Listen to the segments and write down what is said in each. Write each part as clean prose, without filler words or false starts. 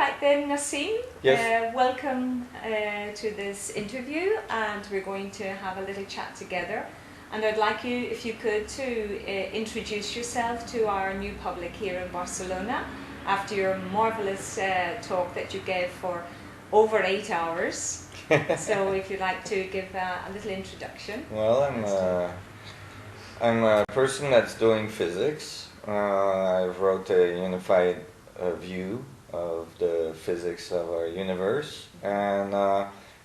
right then, Nassim. Yes. Welcome to this interview, and we're going to have a little chat together. And I'd like you, if you could, to introduce yourself to our new public here in Barcelona after your marvelous talk that you gave for over 8 hours. So if you'd like to give a little introduction. Well, I'm a person that's doing physics. I wrote a unified view of the physics of our universe, and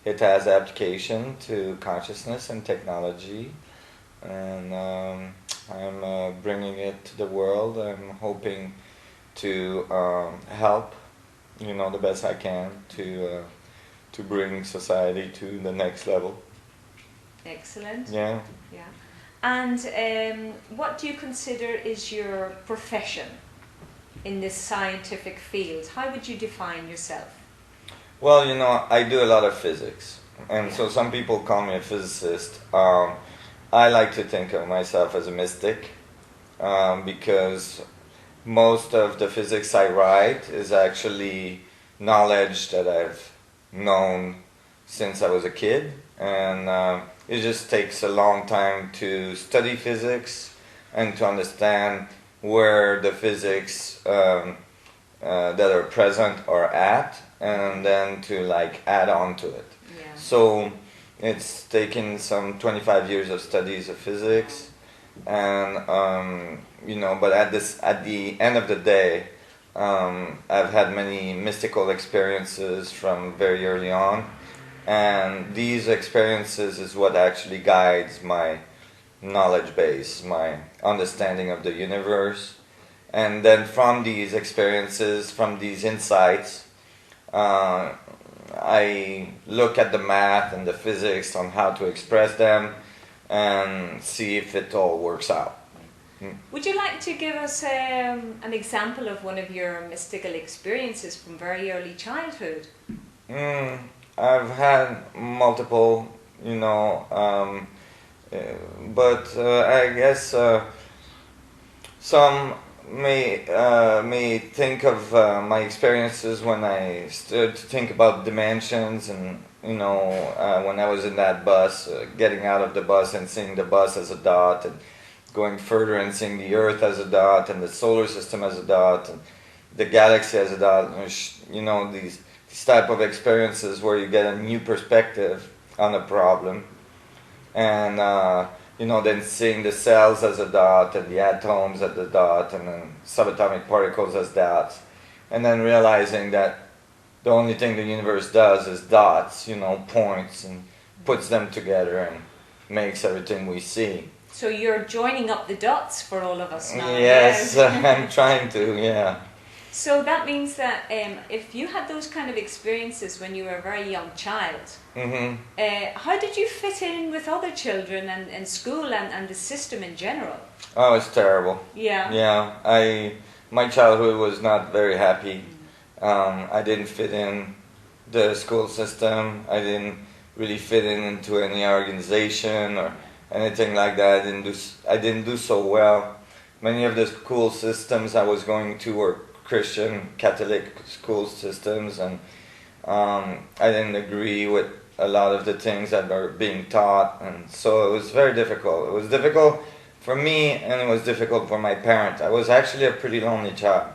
it has application to consciousness and technology, and I'm bringing it to the world. I'm hoping to help, the best I can to bring society to the next level. Excellent. Yeah. Yeah. And what do you consider is your profession in this scientific field? How would you define yourself? Well, I do a lot of physics, and so some people call me a physicist. I like to think of myself as a mystic, because most of the physics I write is actually knowledge that I've known since I was a kid, and it just takes a long time to study physics and to understand where the physics that are present are at, and then to add on to it. Yeah. So it's taken some 25 years of studies of physics, and but at the end of the day, I've had many mystical experiences from very early on, and these experiences is what actually guides my knowledge base, my understanding of the universe. And then from these experiences, from these insights, I look at the math and the physics on how to express them and see if it all works out. Would you like to give us an example of one of your mystical experiences from very early childhood? I've had multiple, but I guess some may think of my experiences when I started to think about dimensions, and when I was in that bus, getting out of the bus and seeing the bus as a dot, and going further and seeing the Earth as a dot, and the solar system as a dot, and the galaxy as a dot. These type of experiences where you get a new perspective on a problem, and then seeing the cells as a dot, and the atoms as a dot, and then subatomic particles as dots, and then realizing that the only thing the universe does is dots, points, and puts them together and makes everything we see. So you're joining up the dots for all of us now. Yes, I'm trying to, yeah. So that means that if you had those kind of experiences when you were a very young child, how did you fit in with other children and school and the system in general? Oh, it's terrible. Yeah. Yeah, my childhood was not very happy. I didn't fit in the school system. I didn't really fit into any organization or anything like that. I didn't do so well. Many of the school systems I was going to were Christian Catholic school systems, and I didn't agree with a lot of the things that are being taught, and so it was very difficult. It was difficult for me, and it was difficult for my parents. I was actually a pretty lonely child.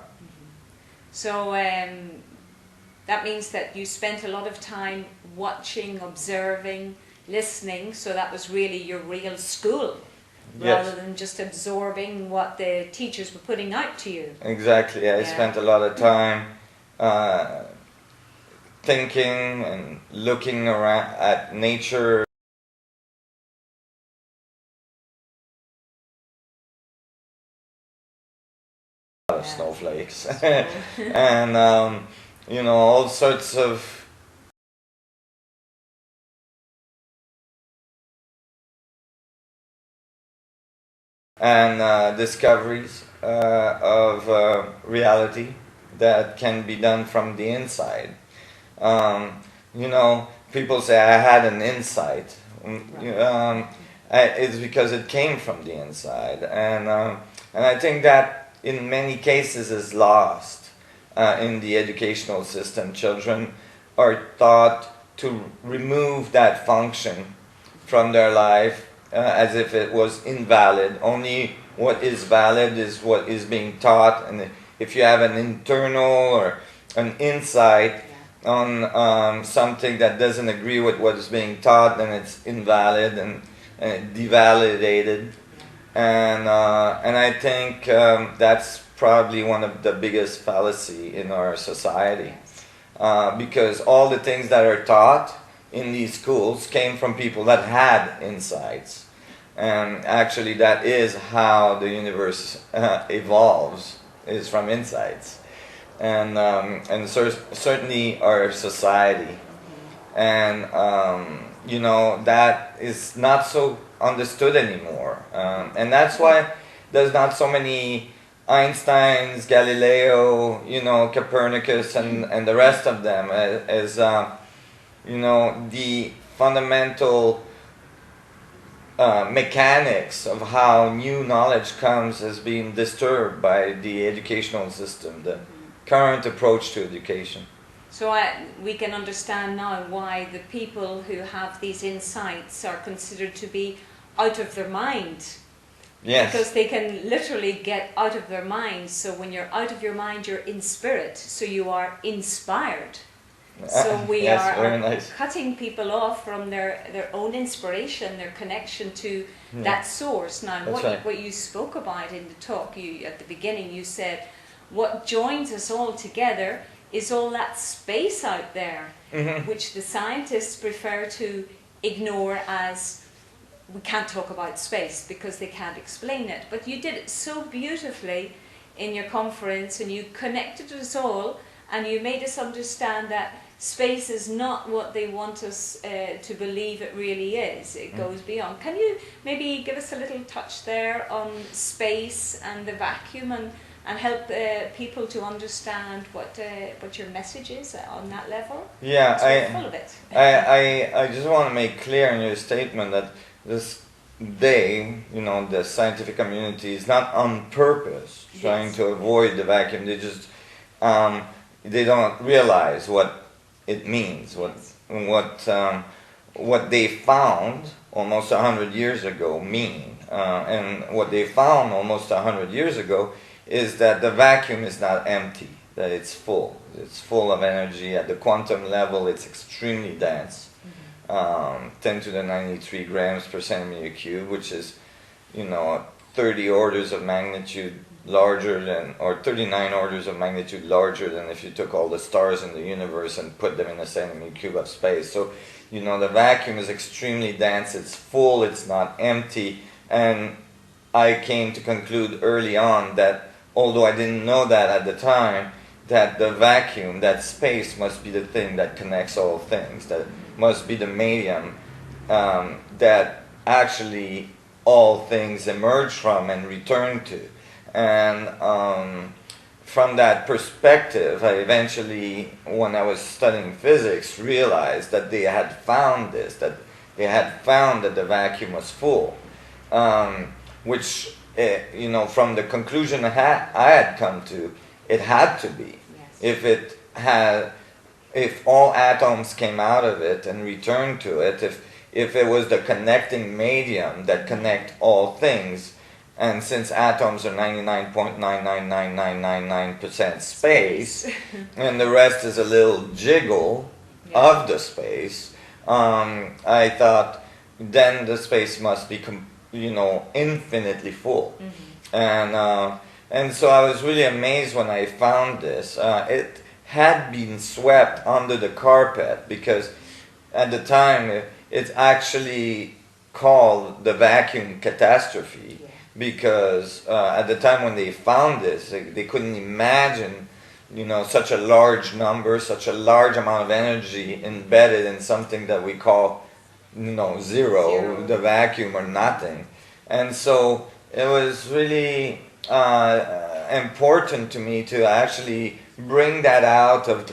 So that means that you spent a lot of time watching, observing, listening, so that was really your real school. Yes. Rather than just absorbing what the teachers were putting out to you. Exactly. I spent a lot of time thinking and looking around at nature. Snowflakes and all sorts of discoveries of reality that can be done from the inside. People say I had an insight. It's because it came from the inside, and I think that in many cases is lost in the educational system. Children are taught to remove that function from their life as if it was invalid. Only what is valid is what is being taught, and if you have an internal or an insight on something that doesn't agree with what is being taught, then it's invalid and devalidated. And I think that's probably one of the biggest fallacy in our society, because all the things that are taught in these schools came from people that had insights, and actually that is how the universe evolves, is from insights, and certainly our society, and you know, that is not so understood anymore, and that's why there's not so many Einsteins, Galileo, you know, Copernicus, and the rest of them, as you know, the fundamental mechanics of how new knowledge comes as being disturbed by the educational system, the current approach to education. So we can understand now why the people who have these insights are considered to be out of their mind. Yes. Because they can literally get out of their mind. So when you're out of your mind, you're in spirit. So you are inspired. So we yes, are nice. cutting people off from their own inspiration, their connection to that source. Now, what you spoke about in the talk, at the beginning, you said, what joins us all together is all that space out there, which the scientists prefer to ignore as, we can't talk about space because they can't explain it. But you did it so beautifully in your conference, and you connected us all, and you made us understand that space is not what they want us to believe it really is. It goes beyond. Can you maybe give us a little touch there on space and the vacuum, and help people to understand what your message is on that level? Yeah, we're full of it. I just want to make clear in your statement that this they, you know, the scientific community is not on purpose trying to avoid the vacuum. They just they don't realize what it means, what they found almost 100 years ago mean, and what they found almost 100 years ago is that the vacuum is not empty, that it's full. It's full of energy. At the quantum level, it's extremely dense, 10 to the 93 grams per centimeter cube, which is, you know, 30 orders of magnitude larger than, or 39 orders of magnitude larger than if you took all the stars in the universe and put them in a centimeter cube of space. So, you know, the vacuum is extremely dense, it's full, it's not empty, and I came to conclude early on that, although I didn't know that at the time, that the vacuum, that space, must be the thing that connects all things, that must be the medium that actually all things emerge from and return to. And from that perspective, I eventually, when I was studying physics, realized that they had found this, that they had found that the vacuum was full, which, you know, from the conclusion I had come to, it had to be. Yes. If all atoms came out of it and returned to it, if it was the connecting medium that connect all things, and since atoms are 99.999999% space, and the rest is a little jiggle of the space, I thought then the space must be, you know, infinitely full. And so I was really amazed when I found this. It had been swept under the carpet because at the time it's actually called the Vacuum Catastrophe, because at the time when they found this, they couldn't imagine, you know, such a large number, such a large amount of energy embedded in something that we call, you know, zero, the vacuum or nothing. And so it was really important to me to actually bring that out of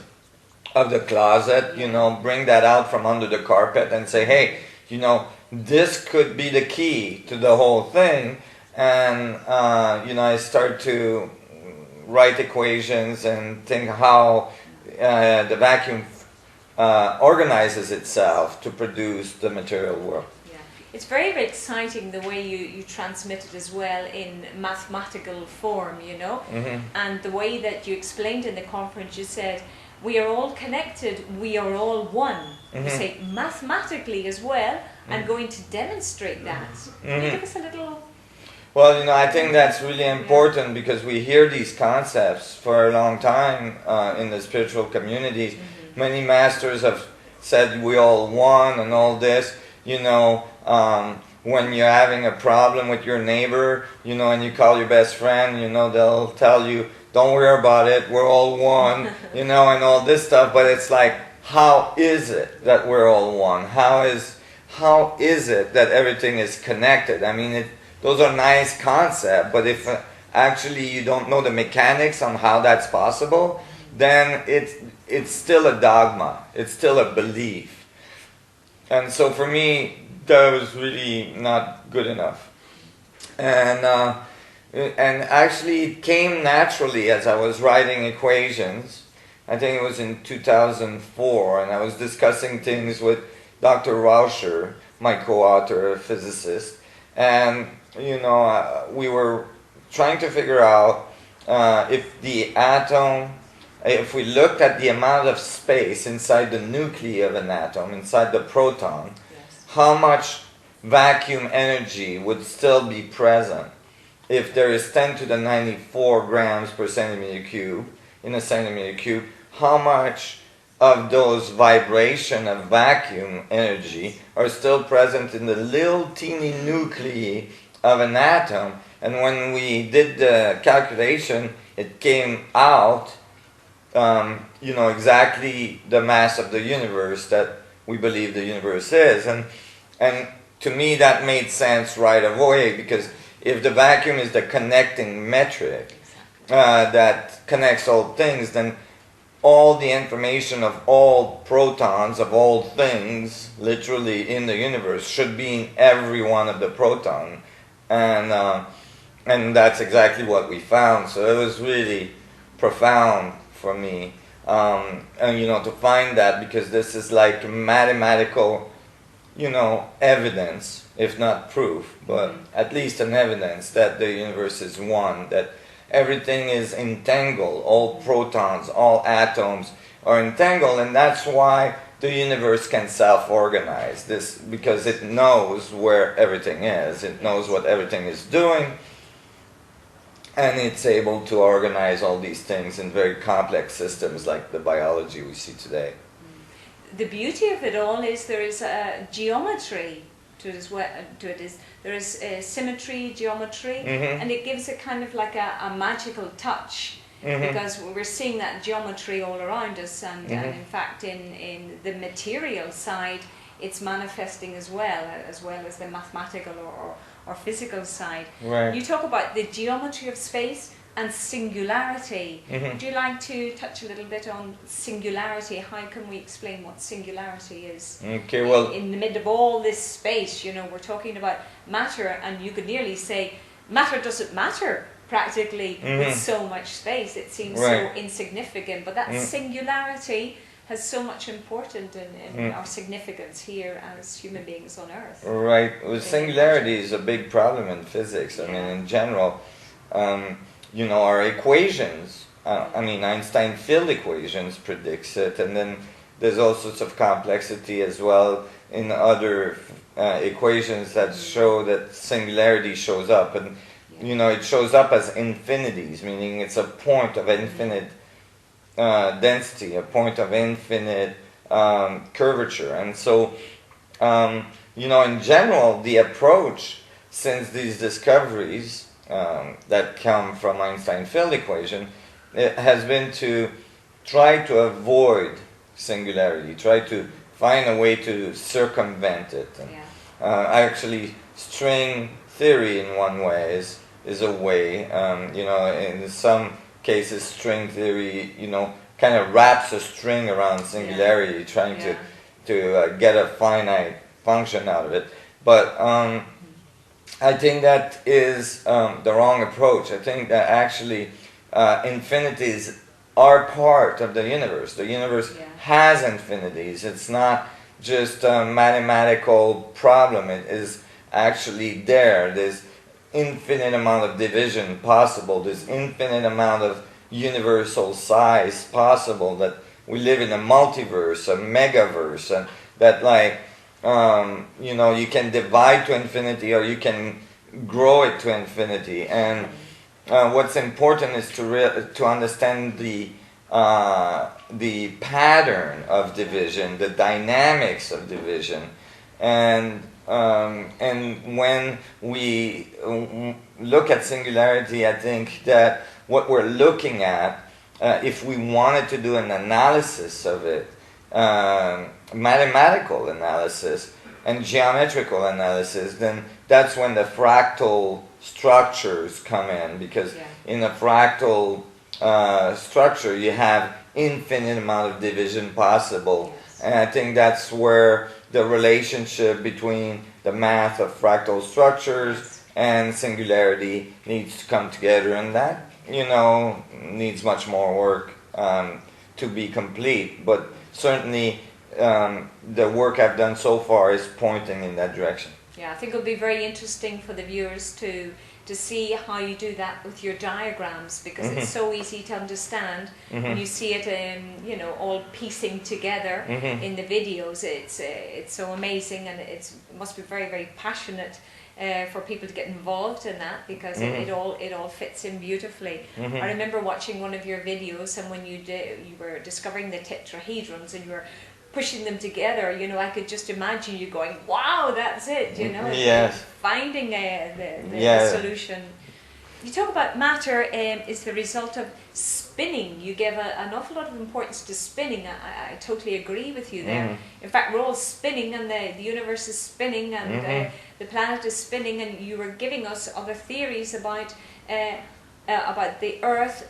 the closet, you know, bring that out from under the carpet and say, hey, you know, this could be the key to the whole thing. And, you know, I start to write equations and think how the vacuum organizes itself to produce the material world. Yeah. It's very, very exciting the way you transmit it as well in mathematical form, you know, and the way that you explained in the conference. You said, we are all connected, we are all one. You say mathematically as well. I'm going to demonstrate that. Can you give us a little... Well, you know, I think that's really important because we hear these concepts for a long time in the spiritual communities. Many masters have said we all one and all this. You know, when you're having a problem with your neighbor, you know, and you call your best friend, you know, they'll tell you, don't worry about it, we're all one, you know, and all this stuff. But it's like, how is it that we're all one? How is it that everything is connected? I mean, those are nice concepts, but if actually you don't know the mechanics on how that's possible, then it's still a dogma. It's still a belief. And so for me, that was really not good enough. And actually it came naturally as I was writing equations. I think it was in 2004, and I was discussing things with Dr. Rauscher, my co-author, a physicist, and you know, we were trying to figure out if the atom, if we looked at the amount of space inside the nuclei of an atom, inside the proton, how much vacuum energy would still be present if there is 10 to the 94 grams per centimeter cube in a centimeter cube. How much of those vibration of vacuum energy are still present in the little teeny nuclei of an atom? And when we did the calculation, it came out, you know, exactly the mass of the universe that we believe the universe is. And to me that made sense right away, because if the vacuum is the connecting metric that connects all things, then all the information of all protons, of all things, literally in the universe, should be in every one of the protons. And that's exactly what we found. So it was really profound for me, and you know, to find that, because this is like mathematical, you know, evidence, if not proof, but at least an evidence that the universe is one, that everything is entangled, all protons, all atoms are entangled, and that's why the universe can self-organize this, because it knows where everything is, it knows what everything is doing, and it's able to organize all these things in very complex systems like the biology we see today. The beauty of it all is there is a geometry to it. There is symmetry, geometry, and it gives it kind of like a magical touch, because we're seeing that geometry all around us, and in fact in the material side it's manifesting as well as the mathematical or physical side. Right. You talk about the geometry of space and singularity. Would you like to touch a little bit on singularity? How can we explain what singularity is? Okay, well, in the mid of all this space, you know, we're talking about matter, and you could nearly say matter doesn't matter practically with so much space. It seems so insignificant, but that singularity has so much importance in our significance here as human beings on Earth. Right. Well, singularity is a big problem in physics. I mean, in general, you know, our equations, I mean, Einstein field equations predicts it, and then there's all sorts of complexity as well in other equations that show that singularity shows up, and you know, it shows up as infinities, meaning it's a point of infinite density, a point of infinite curvature. And so, you know, in general, the approach since these discoveries that come from Einstein field equation, it has been to try to avoid singularity, try to find a way to circumvent it. Actually, string theory in one way is a way, you know, in some cases string theory, you know, kind of wraps a string around singularity, trying to get a finite function out of it. But I think that is the wrong approach. I think that actually infinities are part of the universe. The universe has infinities. It's not just a mathematical problem. It is actually there. There's infinite amount of division possible. There's infinite amount of universal size possible. That we live in a multiverse, a megaverse, and that like you can divide to infinity or you can grow it to infinity. And what's important is to understand the pattern of division, the dynamics of division, and when we look at singularity, I think that what we're looking at, if we wanted to do an analysis of it, mathematical analysis and geometrical analysis, then that's when the fractal structures come in, because in a fractal structure you have infinite amount of division possible. And I think that's where the relationship between the math of fractal structures and singularity needs to come together, and that needs much more work to be complete, but certainly the work I've done so far is pointing in that direction. Yeah, I think it'll be very interesting for the viewers to see how you do that with your diagrams, because it's so easy to understand when you see it, all piecing together in the videos. It's so amazing, and it must be very, very passionate for people to get involved in that, because it all fits in beautifully. I remember watching one of your videos, and when you were discovering the tetrahedrons and you were pushing them together, I could just imagine you going, wow, that's it, finding the solution. You talk about matter is the result of spinning. You give an awful lot of importance to spinning. I totally agree with you there. In fact, we're all spinning, and the universe is spinning, and the planet is spinning, and you were giving us other theories about the Earth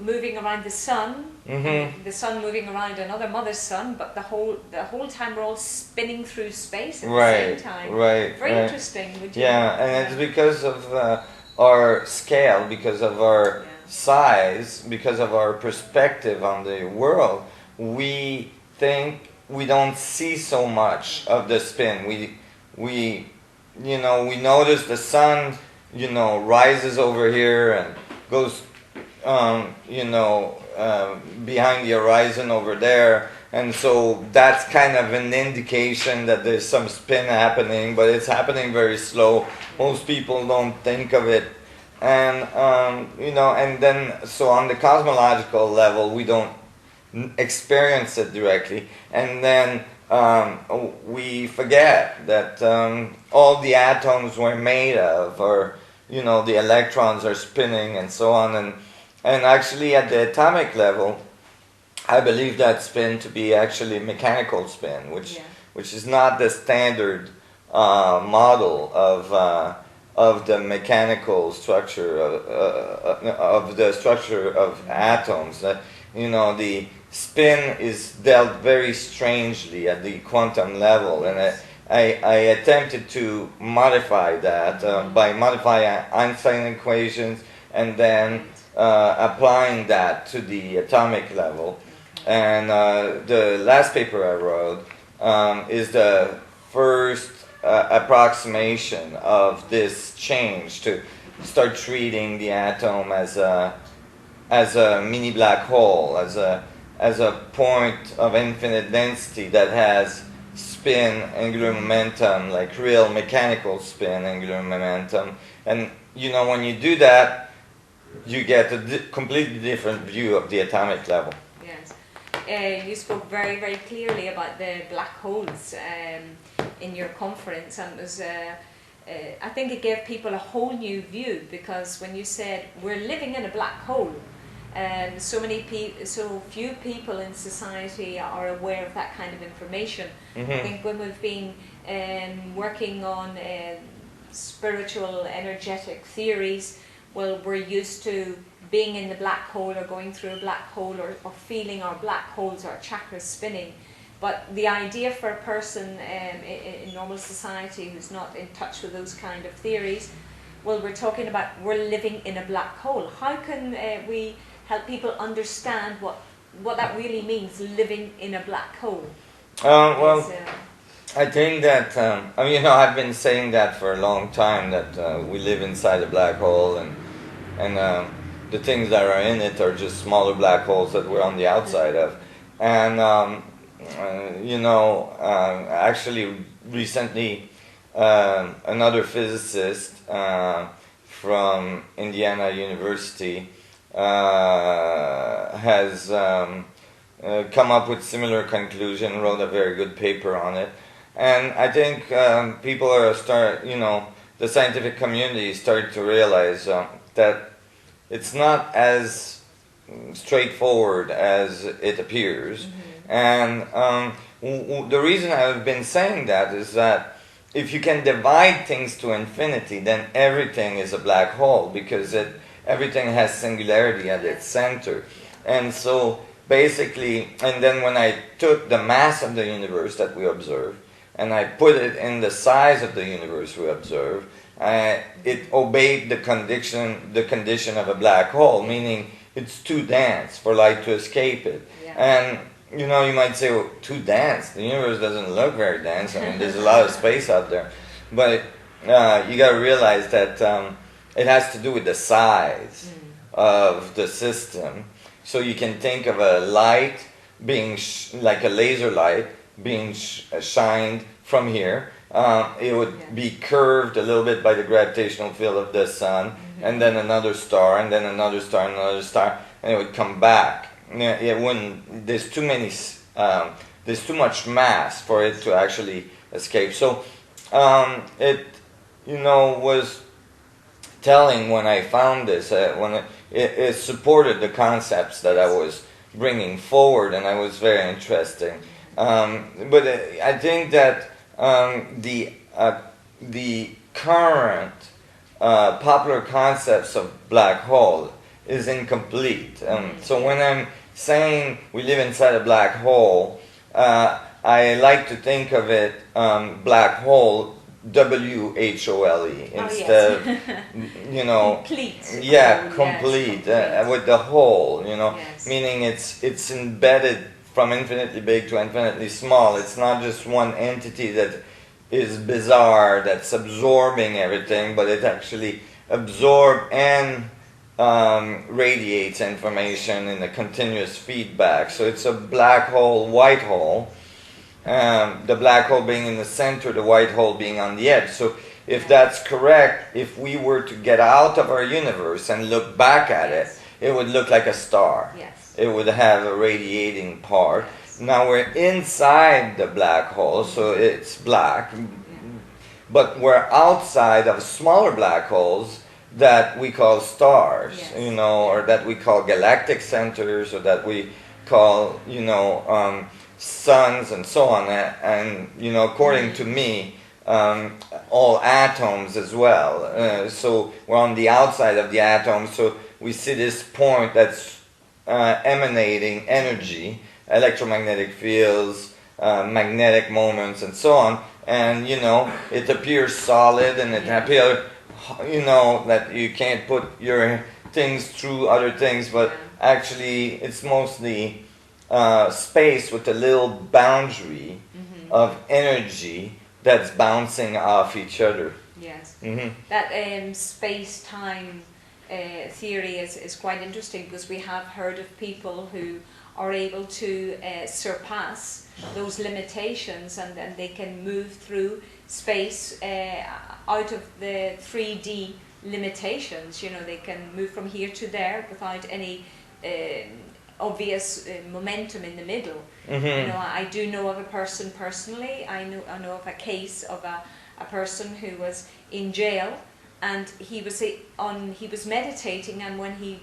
moving around the Sun, the Sun moving around another mother's sun, but the whole time we're all spinning through space at the same time. Very interesting. Would you? And it's because of our scale, because of our size, because of our perspective on the world. We think we don't see so much of the spin. We notice the sun, rises over here and goes, behind the horizon over there, and so that's kind of an indication that there's some spin happening, but it's happening very slow. Most people don't think of it, and and then so on the cosmological level, we don't experience it directly, and then we forget that all the atoms we're made of, or the electrons are spinning and so on, and actually at the atomic level, I believe that spin to be actually mechanical spin, which is not the standard model of the mechanical structure of the structure of atoms. That the spin is dealt very strangely at the quantum level, and I attempted to modify that by modifying Einstein equations and then applying that to the atomic level. And the last paper I wrote is the first approximation of this change, to start treating the atom as a mini black hole, as a point of infinite density that has spin, angular momentum, like real mechanical spin, angular momentum. And when you do that, you get a completely different view of the atomic level. Yes. You spoke very, very clearly about the black holes in your conference, and it was, I think it gave people a whole new view, because when you said we're living in a black hole, so few people in society are aware of that kind of information. I think when we've been working on spiritual, energetic theories, well, we're used to being in the black hole, or going through a black hole, or feeling our black holes, our chakras spinning. But the idea for a person in normal society who's not in touch with those kind of theories, well, we're talking about we're living in a black hole. How can we help people understand what that really means, living in a black hole? Well, I think that, I mean, I've been saying that for a long time, that we live inside a black hole, and the things that are in it are just smaller black holes that we're on the outside of. And, actually recently, another physicist from Indiana University has come up with similar conclusion, wrote a very good paper on it. And I think people are the scientific community started to realize that it's not as straightforward as it appears. And the reason I've been saying that is that if you can divide things to infinity, then everything is a black hole, because everything has singularity at its center. And so basically, and then when I took the mass of the universe that we observe, and I put it in the size of the universe we observe, it obeyed the condition of a black hole, meaning it's too dense for light to escape it. And you might say, well, too dense? The universe doesn't look very dense. I mean, there's a lot of space out there. But you got to realize that it has to do with the size of the system. So you can think of a light being like a laser light being shined from here. It would be curved a little bit by the gravitational field of the sun, and then another star, and then another star, and another star, and it would come back. It wouldn't. There's too much mass for it to actually escape. So it was telling when I found this, when it supported the concepts that I was bringing forward, and I was very interesting. But I think that the current popular concepts of black hole is incomplete. So when I'm saying we live inside a black hole, I like to think of it black hole, WHOLE, instead of, complete. Yeah, complete, with the whole, meaning it's embedded from infinitely big to infinitely small. It's not just one entity that is bizarre, that's absorbing everything, but it actually absorbs and radiates information in a continuous feedback. So it's a black hole, white hole. The black hole being in the center, the white hole being on the edge. So if that's correct, if we were to get out of our universe and look back at it, it would look like a star. It would have a radiating part. Now we're inside the black hole, so it's black. But we're outside of smaller black holes that we call stars, or that we call galactic centers, or that we call, suns and so on. And according to me, all atoms as well. So we're on the outside of the atom, so we see this point that's emanating energy, electromagnetic fields, magnetic moments, and so on. And it appears solid, and it appears that you can't put your things through other things, but actually it's mostly space with a little boundary of energy that's bouncing off each other. That space-time theory is quite interesting, because we have heard of people who are able to surpass those limitations, and then they can move through space out of the 3D limitations. They can move from here to there without any obvious momentum in the middle. I do know of a person personally. I know of a case of a person who was in jail, and he was meditating, and when he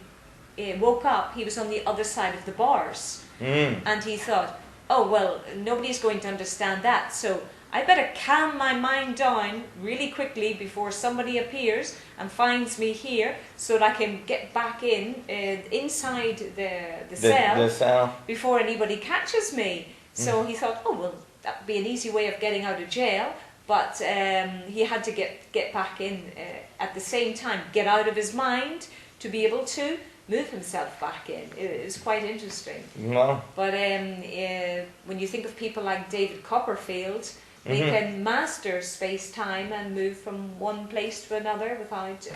woke up, he was on the other side of the bars. And he thought, oh well, nobody's going to understand that, so I better calm my mind down really quickly before somebody appears and finds me here, so that I can get back inside the cell before anybody catches me. So he thought, oh well, that would be an easy way of getting out of jail. but he had to get back in at the same time, get out of his mind to be able to move himself back in. It was quite interesting. No. But when you think of people like David Copperfield, they can master space-time and move from one place to another without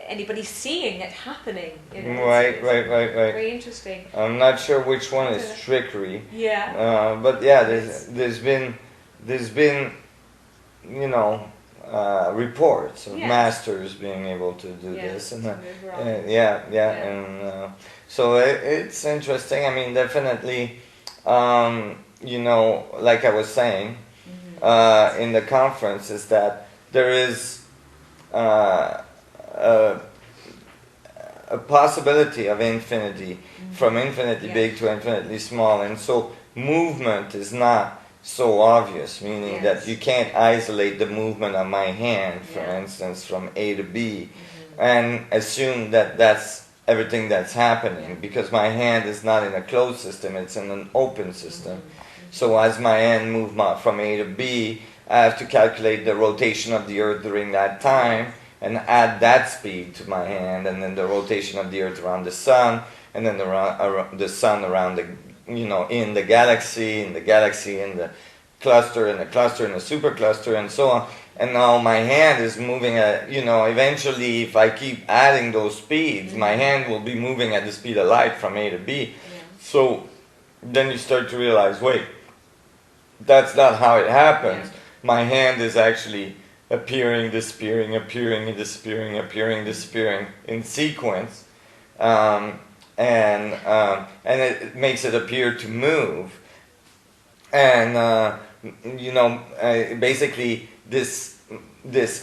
anybody seeing it happening. You know, Right. Very interesting. I'm not sure which one is trickery. Yeah. But yeah, there's been you know, reports of masters being able to do this, and so it's interesting. I mean, definitely, you know, like I was saying in the conference, is that there is a possibility of infinity, from infinitely big to infinitely small, and so movement is not so obvious, meaning that you can't isolate the movement of my hand, for instance, from A to B, and assume that that's everything that's happening, because my hand is not in a closed system, it's in an open system. So as my hand moves from A to B, I have to calculate the rotation of the Earth during that time, and add that speed to my hand, and then the rotation of the Earth around the Sun, and then the Sun around the, you know, in the galaxy, in the cluster, in the cluster, in the supercluster, and so on. And now my hand is moving at, you know, eventually if I keep adding those speeds, my hand will be moving at the speed of light from A to B. So then you start to realize, wait, that's not how it happens. My hand is actually appearing, disappearing, appearing, disappearing, appearing, disappearing in sequence. And it makes it appear to move, and you know, basically this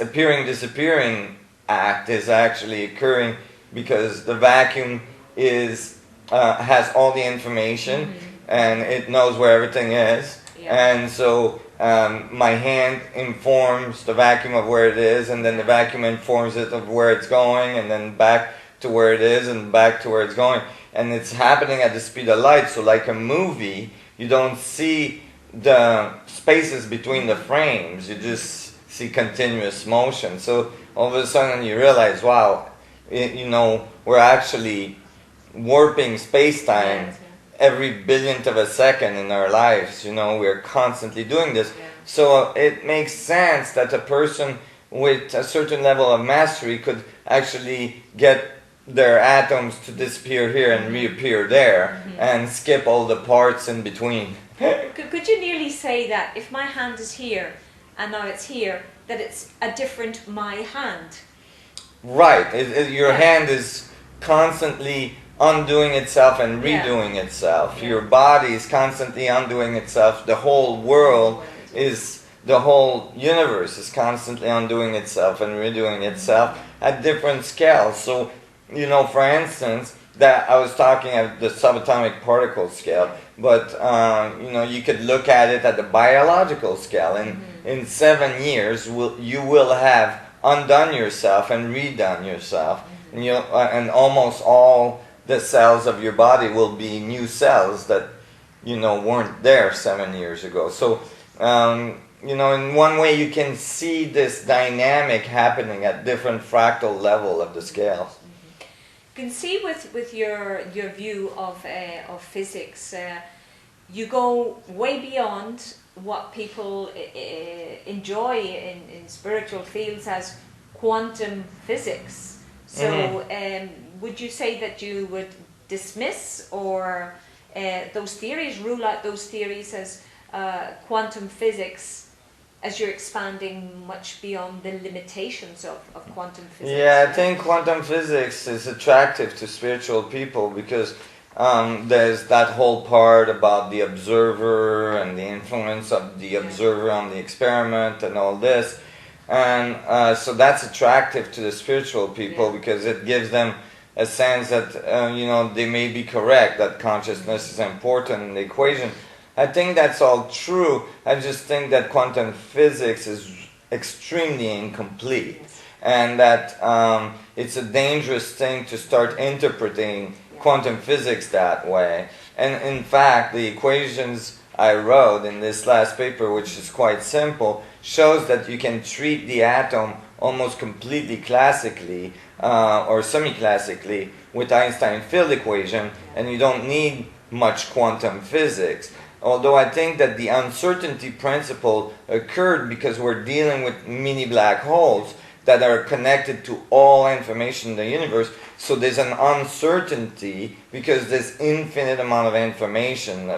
appearing disappearing act is actually occurring because the vacuum has all the information and it knows where everything is, and so my hand informs the vacuum of where it is, and then the vacuum informs it of where it's going, and then back to where it is and back to where it's going, and it's happening at the speed of light. So like a movie, you don't see the spaces between the frames, you just see continuous motion. So all of a sudden you realize, wow, you know, we're actually warping space-time every billionth of a second in our lives. You know, we're constantly doing this. So it makes sense that a person with a certain level of mastery could actually get their atoms to disappear here and reappear there, and skip all the parts in between. Could you nearly say that if my hand is here and now it's here, that it's a different my hand? Right. Your hand is constantly undoing itself and redoing itself. Your body is constantly undoing itself. The whole world is, the whole universe is constantly undoing itself and redoing itself at different scales. So, you know, for instance, that I was talking at the subatomic particle scale, but you know, you could look at it at the biological scale. In 7 years, you will have undone yourself and redone yourself, and and almost all the cells of your body will be new cells that, you know, weren't there 7 years ago. So you know, in one way you can see this dynamic happening at different fractal level of the scales. You can see with your view of physics, you go way beyond what people enjoy in spiritual fields as quantum physics. So would you say that you would dismiss or those theories, rule out those theories as quantum physics, as you're expanding much beyond the limitations of quantum physics? Yeah, I think quantum physics is attractive to spiritual people because there's that whole part about the observer and the influence of the observer on the experiment and all this. And so that's attractive to the spiritual people because it gives them a sense that, you know, they may be correct, that consciousness is important in the equation. I think that's all true. I just think that quantum physics is extremely incomplete, and that it's a dangerous thing to start interpreting quantum physics that way. And in fact, the equations I wrote in this last paper, which is quite simple, shows that you can treat the atom almost completely classically or semi-classically with Einstein field equation, and you don't need much quantum physics. Although I think that the uncertainty principle occurred because we're dealing with mini black holes that are connected to all information in the universe, so there's an uncertainty because there's infinite amount of information,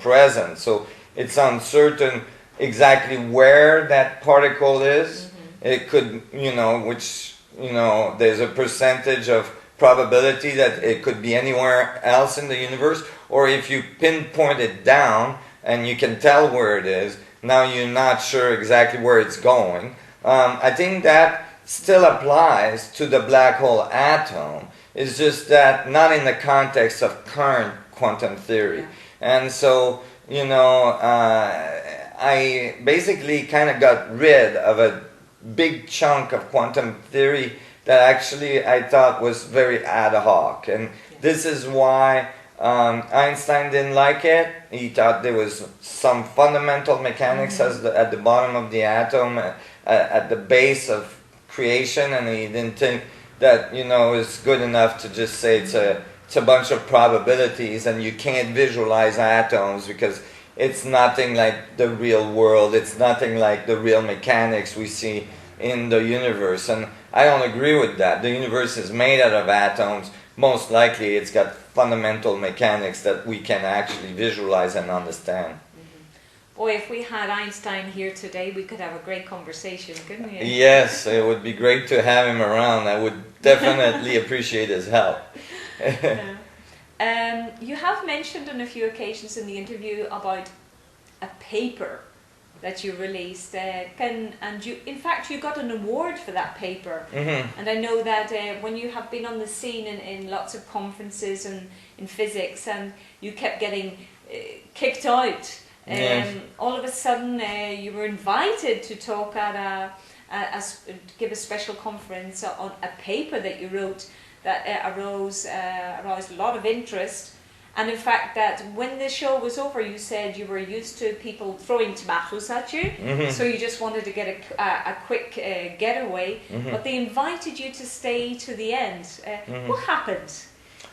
present. So it's uncertain exactly where that particle is. It could, there's a percentage of probability that it could be anywhere else in the universe, or if you pinpoint it down and you can tell where it is, now you're not sure exactly where it's going. I think that still applies to the black hole atom. It's just that not in the context of current quantum theory. And so, I basically kind of got rid of a big chunk of quantum theory that actually I thought was very ad hoc. And this is why Einstein didn't like it. He thought there was some fundamental mechanics at the bottom of the atom, at the base of creation, and he didn't think that it's good enough to just say it's a bunch of probabilities and you can't visualize atoms because it's nothing like the real world. It's nothing like the real mechanics we see in the universe. And I don't agree with that. The universe is made out of atoms. Most likely it's got fundamental mechanics that we can actually visualize and understand. Boy, if we had Einstein here today, we could have a great conversation, couldn't we? Yes, it would be great to have him around. I would definitely appreciate his help. You have mentioned on a few occasions in the interview about a paper that you released, in fact you got an award for that paper. And I know that when you have been on the scene in lots of conferences and in physics, and you kept getting kicked out. All of a sudden you were invited to talk at give a special conference on a paper that you wrote that aroused a lot of interest. And in fact, that when the show was over, you said you were used to people throwing tomatoes at you, so you just wanted to get a quick getaway, but they invited you to stay to the end. What happened?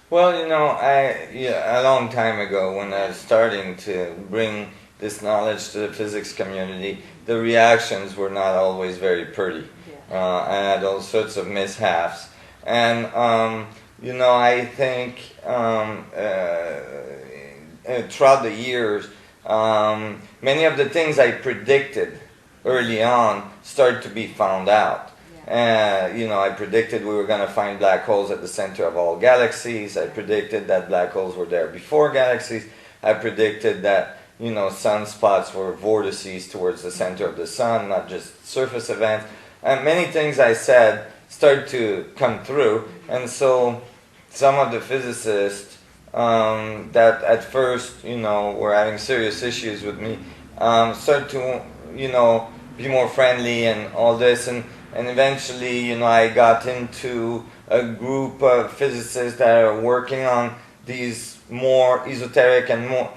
Well, a long time ago, when I was starting to bring this knowledge to the physics community, the reactions were not always very pretty. I had all sorts of mishaps. And, I think throughout the years, many of the things I predicted early on started to be found out. I predicted we were going to find black holes at the center of all galaxies. I predicted that black holes were there before galaxies. I predicted that sunspots were vortices towards the center of the sun, not just surface events. And many things I said started to come through. And so some of the physicists that at first, were having serious issues with me, started to, be more friendly and all this. And eventually, I got into a group of physicists that are working on these more esoteric and more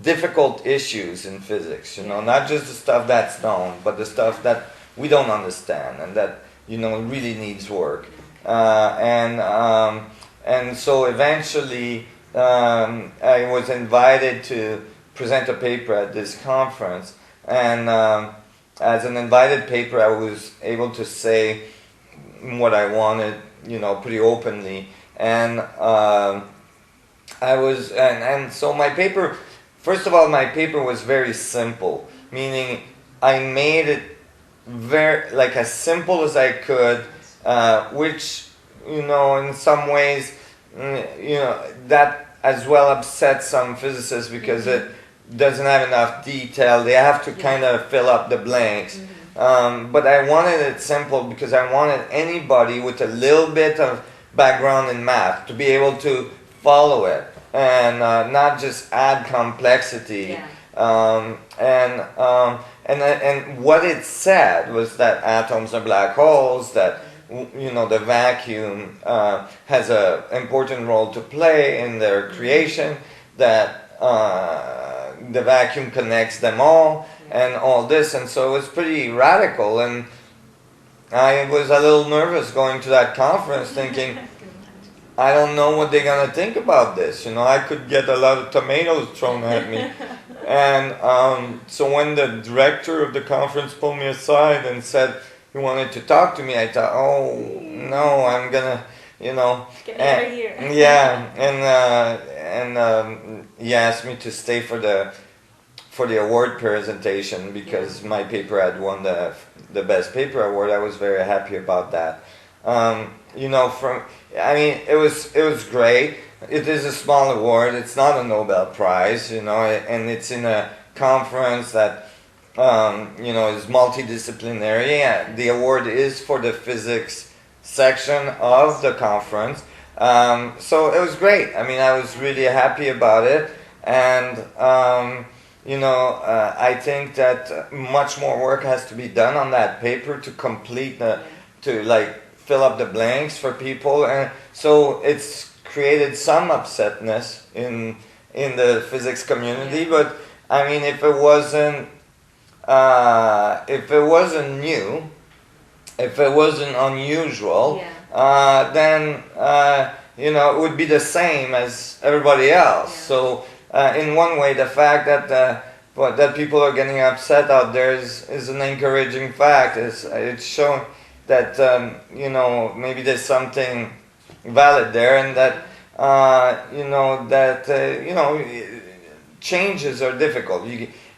difficult issues in physics, not just the stuff that's known, but the stuff that we don't understand and that, really needs work. And so eventually I was invited to present a paper at this conference, and as an invited paper I was able to say what I wanted, pretty openly. And so my paper, first of all, my paper was very simple, meaning I made it as simple as I could, which, in some ways, that as well upsets some physicists because it doesn't have enough detail. They have to kind of fill up the blanks. But I wanted it simple because I wanted anybody with a little bit of background in math to be able to follow it and not just add complexity. And what it said was that atoms are black holes, that the vacuum has an important role to play in their creation, that the vacuum connects them all, and all this, and so it was pretty radical. And I was a little nervous going to that conference, thinking, I don't know what they're gonna think about this. You know, I could get a lot of tomatoes thrown at me. And so when the director of the conference pulled me aside and said he wanted to talk to me, I thought, oh no, I'm gonna, you know, get over here. Yeah, and he asked me to stay for the award presentation because my paper had won the best paper award. I was very happy about that. You know, it was great. It is a small award. It's not a Nobel Prize, you know, and it's in a conference that you know, is multidisciplinary. The award is for the physics section of the conference. So it was great. I mean, I was really happy about it, and you know, I think that much more work has to be done on that paper to complete to like fill up the blanks for people, and so it's created some upsetness in the physics community. But I mean, if it wasn't new, if it wasn't unusual, then you know, it would be the same as everybody else. So in one way, the fact that that people are getting upset out there is an encouraging fact. It's showing that you know, maybe there's something valid there, and that you know, that you know, changes are difficult.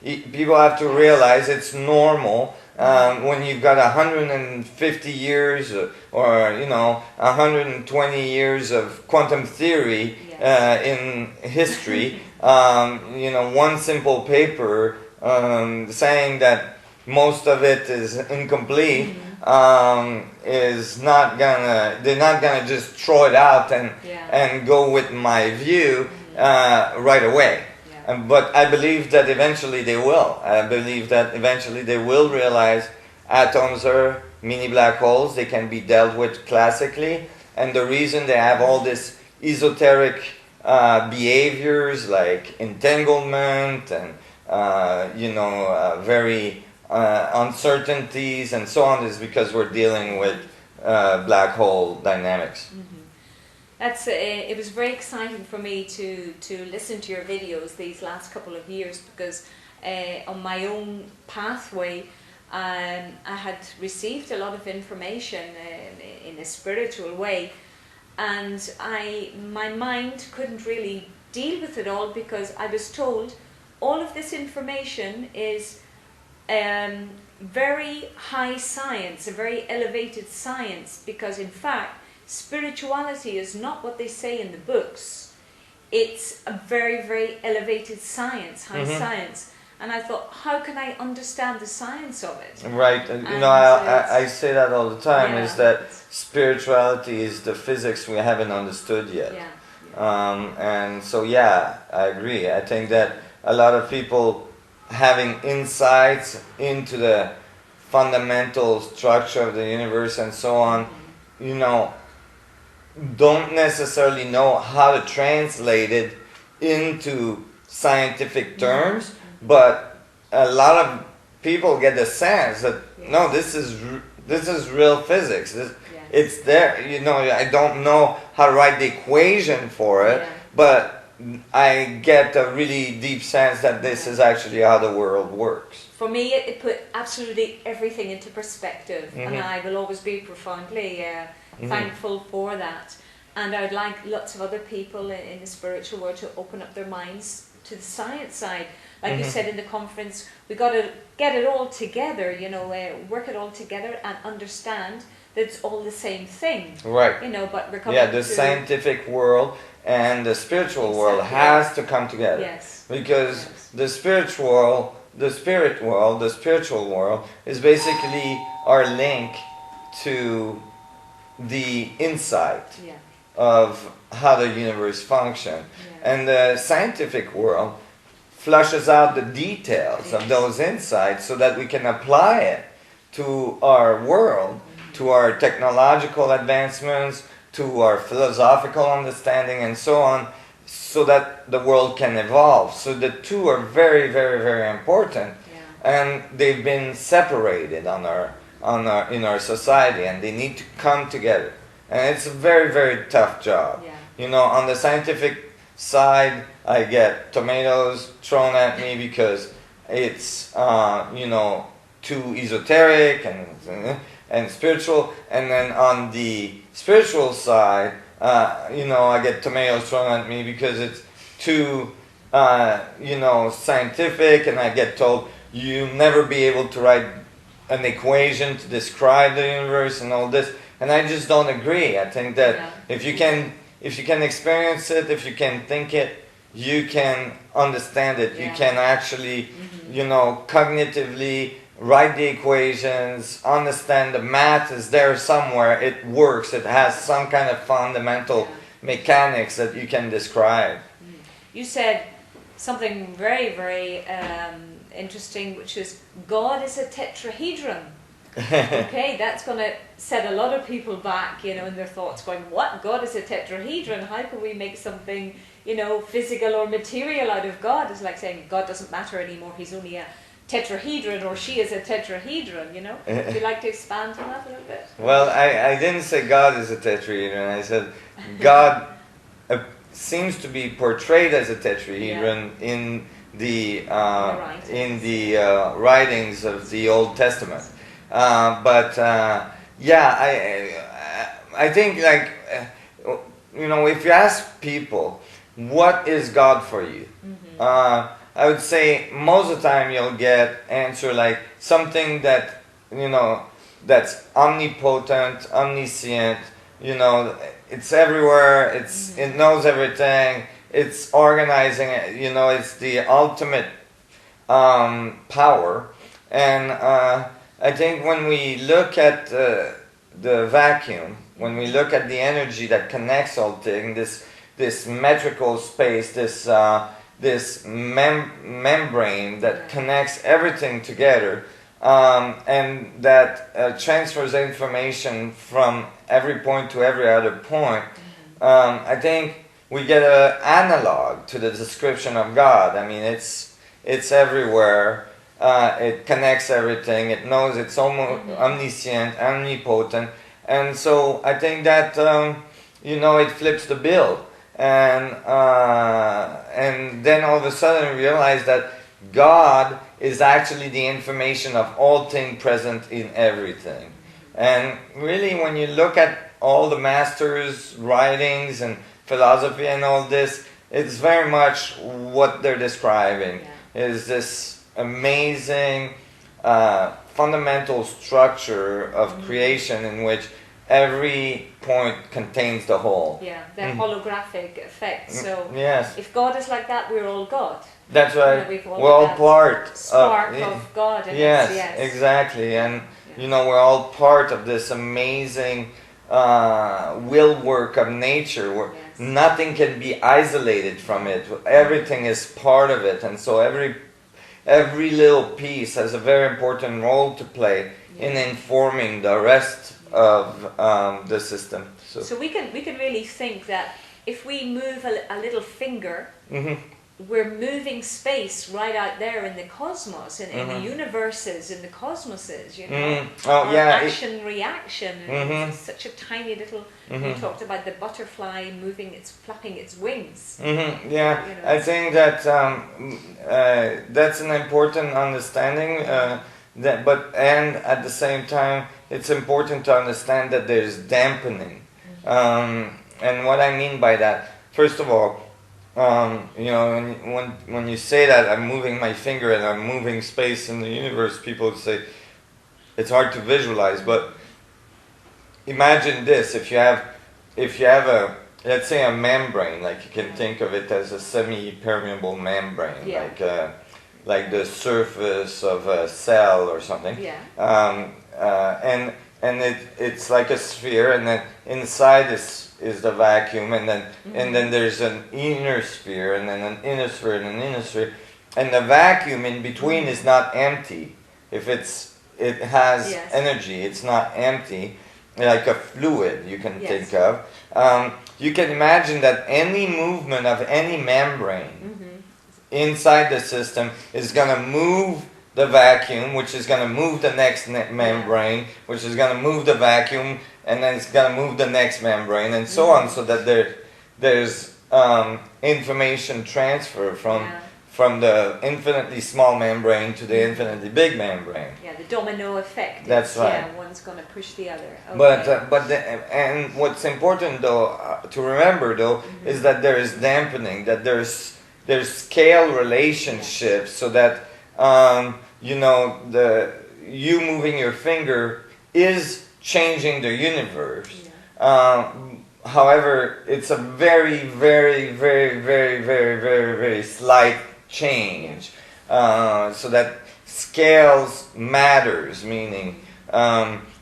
People have to realize it's normal when you've got 150 years or you know, 120 years of quantum theory in history. You know, one simple paper saying that most of it is incomplete is not gonna. They're not gonna just throw it out and go with my view right away. But I believe that eventually they will. I believe that eventually they will realize atoms are mini black holes. They can be dealt with classically, and the reason they have all this esoteric behaviors like entanglement and you know, very uncertainties and so on is because we're dealing with black hole dynamics. It was very exciting for me to listen to your videos these last couple of years, because on my own pathway I had received a lot of information in a spiritual way, and my mind couldn't really deal with it all, because I was told all of this information is very high science, a very elevated science, because in fact spirituality is not what they say in the books. It's a very, very elevated science, high science. And I thought, how can I understand the science of it? Right, and you know, I say that all the time, is that spirituality is the physics we haven't understood yet. And so I agree. I think that a lot of people having insights into the fundamental structure of the universe and so on, you know, don't necessarily know how to translate it into scientific terms, but a lot of people get the sense that no, this is real physics. It's there. You know, I don't know how to write the equation for it, but I get a really deep sense that this is actually how the world works. For me, it put absolutely everything into perspective, and I will always be profoundly thankful for that. And I would like lots of other people in the spiritual world to open up their minds to the science side. Like you said in the conference, we got to get it all together, you know, work it all together and understand that it's all the same thing. Right. You know, but we're coming the scientific world and the spiritual world has to come together. Yes. Because the spiritual world is basically our link to the insight of how the universe functions. And the scientific world flushes out the details of those insights so that we can apply it to our world, to our technological advancements, to our philosophical understanding and so on. so that the world can evolve. So the two are very, very, very important, and they've been separated in our society, and they need to come together. And it's a very, very tough job. You know, on the scientific side, I get tomatoes thrown at me because it's you know, too esoteric and spiritual. And then on the spiritual side, you know, I get tomatoes thrown at me because it's too you know, scientific, and I get told you'll never be able to write an equation to describe the universe and all this. And I just don't agree. I think that if you can experience it, if you can think it, you can understand it. You can actually, you know, cognitively write the equations, understand the math is there somewhere. It works. It has some kind of fundamental mechanics that you can describe. You said something very, very interesting, which is God is a tetrahedron. Okay, that's going to set a lot of people back, you know, in their thoughts, going, what? God is a tetrahedron? How can we make something, you know, physical or material out of God? It's like saying God doesn't matter anymore, he's only a tetrahedron, or she is a tetrahedron, you know? Would you like to expand on that a little bit? Well, I didn't say God is a tetrahedron. I said God seems to be portrayed as a tetrahedron in the writings of the Old Testament. I think, like, you know, if you ask people, what is God for you? I would say most of the time you'll get answer like something that, you know, that's omnipotent, omniscient, you know, it's everywhere, it knows everything, it's organizing, you know, it's the ultimate power. And I think when we look at the vacuum, when we look at the energy that connects all things, this metrical space, this membrane that connects everything together, and that transfers information from every point to every other point, I think we get an analog to the description of God. I mean, it's everywhere. It connects everything. It knows it's almost omniscient, omnipotent, and so I think that you know, it flips the bill, and then all of a sudden realize that God is actually the information of all things present in everything. And really, when you look at all the masters' writings and philosophy and all this, it's very much what they're describing is this amazing fundamental structure of creation in which every point contains the whole. Yeah, the holographic effect. So yes. If God is like that, we're all God. That's right. You know, we're all part spark of God. And yes, exactly. And you know, we're all part of this amazing will work of nature where nothing can be isolated from it. Everything is part of it, and so every little piece has a very important role to play in informing the rest of the system. So we can really think that if we move a little finger, we're moving space right out there in the cosmos, in the universes, in the cosmoses, you know. Action, reaction, and it's such a tiny little, you talked about the butterfly flapping its wings. Yeah, you know, I think that that's an important understanding, and at the same time, it's important to understand that there's dampening. And what I mean by that, first of all, you know, when you say that I'm moving my finger and I'm moving space in the universe, people say it's hard to visualize. But imagine this: if you have a, let's say, a membrane, like you can think of it as a semi-permeable membrane, like the surface of a cell or something. And it's like a sphere, and then inside is the vacuum, and then there's an inner sphere, and then an inner sphere, and an inner sphere, and the vacuum in between is not empty. If it has energy, it's not empty, like a fluid you can Yes. think of. You can imagine that any movement of any membrane inside the system is going to move the vacuum, which is going to move the next membrane, which is going to move the vacuum, and then it's going to move the next membrane, and so on, so that there's information transfer from the infinitely small membrane to the infinitely big membrane. Yeah, the domino effect. That's right. Yeah, one's going to push the other. Okay. And what's important though to remember though is that there is dampening, that there's scale relationships, so that you know, you moving your finger is changing the universe. Yeah. However, it's a very, very, very, very, very, very, very slight change. So that scales matters, meaning,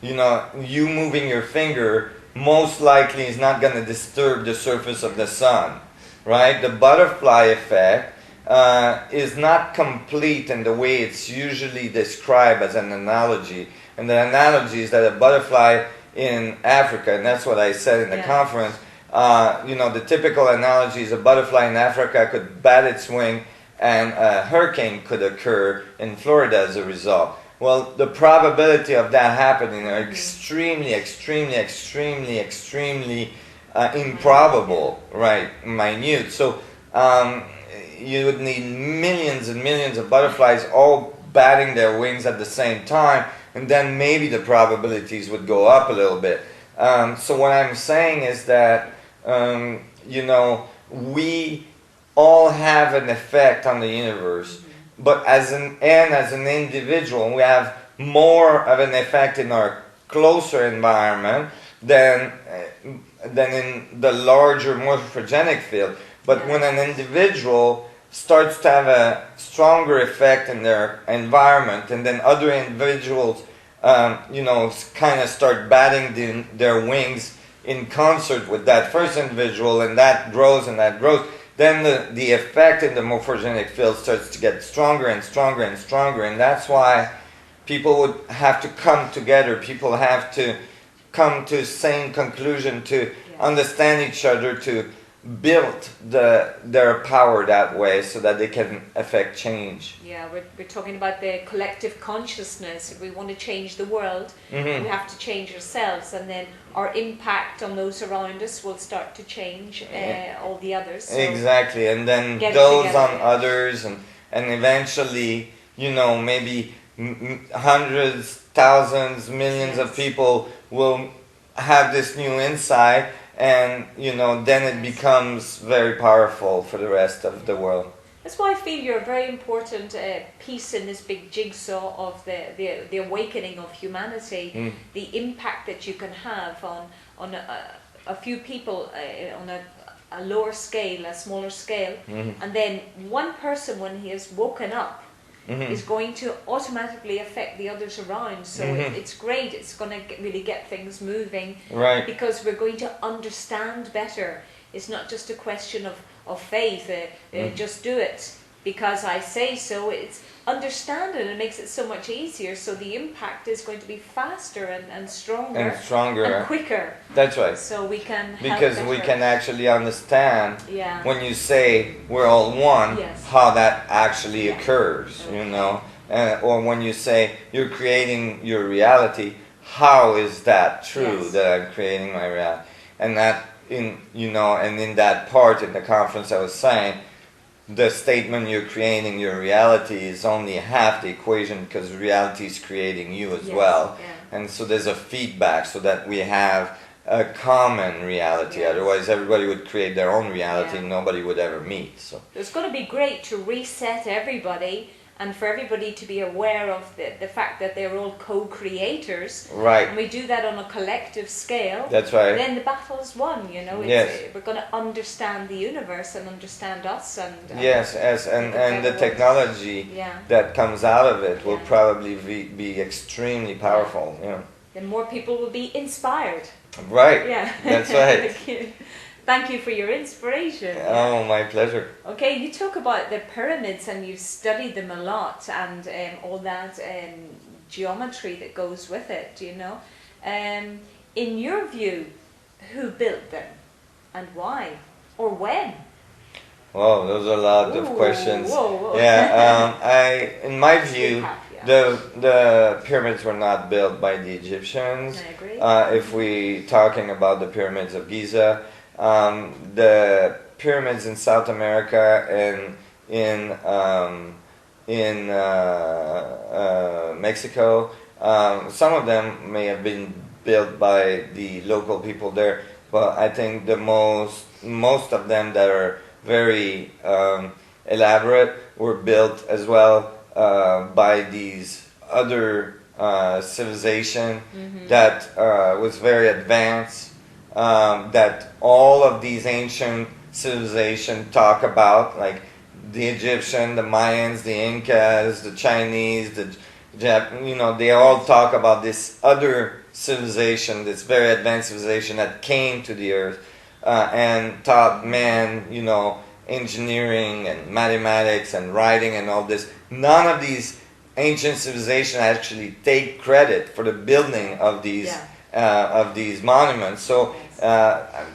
you know, you moving your finger most likely is not going to disturb the surface of the sun, right? The butterfly effect is not complete in the way it's usually described as an analogy. And the analogy is that a butterfly in Africa, and that's what I said in the conference, you know, the typical analogy is a butterfly in Africa could bat its wing and a hurricane could occur in Florida as a result. Well, the probability of that happening are extremely, extremely, extremely, extremely improbable, right, minute. So you would need millions and millions of butterflies all batting their wings at the same time, and then maybe the probabilities would go up a little bit. So what I'm saying is that, you know, we all have an effect on the universe, but as an individual, we have more of an effect in our closer environment than in the larger morphogenic field. But when an individual starts to have a stronger effect in their environment, and then other individuals, you know, kind of start batting their wings in concert with that first individual, and that grows and that grows, then the effect in the morphogenic field starts to get stronger and stronger and stronger, and that's why people would have to come together. People have to come to the same conclusion to understand each other, to build their power that way so that they can affect change. Yeah, we're talking about the collective consciousness. If we want to change the world, we have to change ourselves, and then our impact on those around us will start to change all the others. So exactly, and then those on others, and eventually, you know, maybe hundreds, thousands, millions of people will have this new insight. And, you know, then it becomes very powerful for the rest of the world. That's why I feel you're a very important piece in this big jigsaw of the awakening of humanity, the impact that you can have on a few people on a lower scale, a smaller scale, and then one person, when he has woken up, is going to automatically affect the others around. So it's great. It's going to really get things moving, right? Because we're going to understand better. It's not just a question of faith. Just do it because I say so. It's understand it, and it makes it so much easier. So the impact is going to be faster and stronger and quicker. That's right. So we can because we can actually understand when you say we're all one, how that actually occurs. Okay. You know, or when you say you're creating your reality, how is that true that I'm creating my reality? And that in that part in the conference I was saying, the statement you're creating your reality is only half the equation, because reality is creating you as well. Yeah. And so there's a feedback so that we have a common reality. Otherwise everybody would create their own reality and nobody would ever meet. So it's going to be great to reset everybody, and for everybody to be aware of the fact that they're all co-creators. Right. And we do that on a collective scale. That's right. Then the battle's won, you know. We're going to understand the universe and understand us. And the technology that comes out of it will probably be extremely powerful. You know. Then more people will be inspired. Right. Yeah. That's right. Thank you. Thank you for your inspiration. Oh, my pleasure. Okay, you talk about the pyramids and you've studied them a lot, and all that geometry that goes with it, you know. in your view, who built them and why or when? Wow, those are a lot of questions. Whoa. Yeah, in my view, Yeah. the pyramids were not built by the Egyptians. I agree. If we talking about the pyramids of Giza, the pyramids in South America and in Mexico, some of them may have been built by the local people there, but I think the most of them that are very elaborate were built as well by these other civilization that was very advanced, that all of these ancient civilization talk about, like the Egyptian, the Mayans, the Incas, the Chinese, they all talk about this other civilization, this very advanced civilization that came to the earth and taught man, engineering and mathematics and writing and all this. None of these ancient civilizations actually take credit for the building of these monuments. So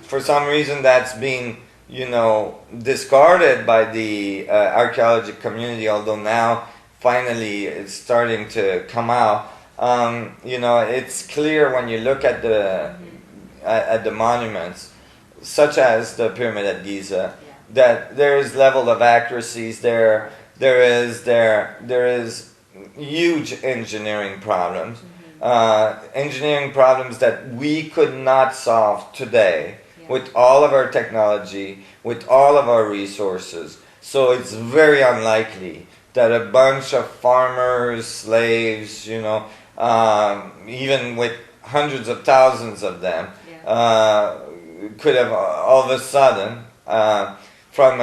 for some reason that's been discarded by the archaeology community, although now finally it's starting to come out. It's clear when you look at the monuments, such as the pyramid at Giza, that there is level of accuracies there. There is huge engineering problems, engineering problems that we could not solve today with all of our technology, with all of our resources. So it's very unlikely that a bunch of farmers, slaves, even with hundreds of thousands of them, could have all of a sudden, from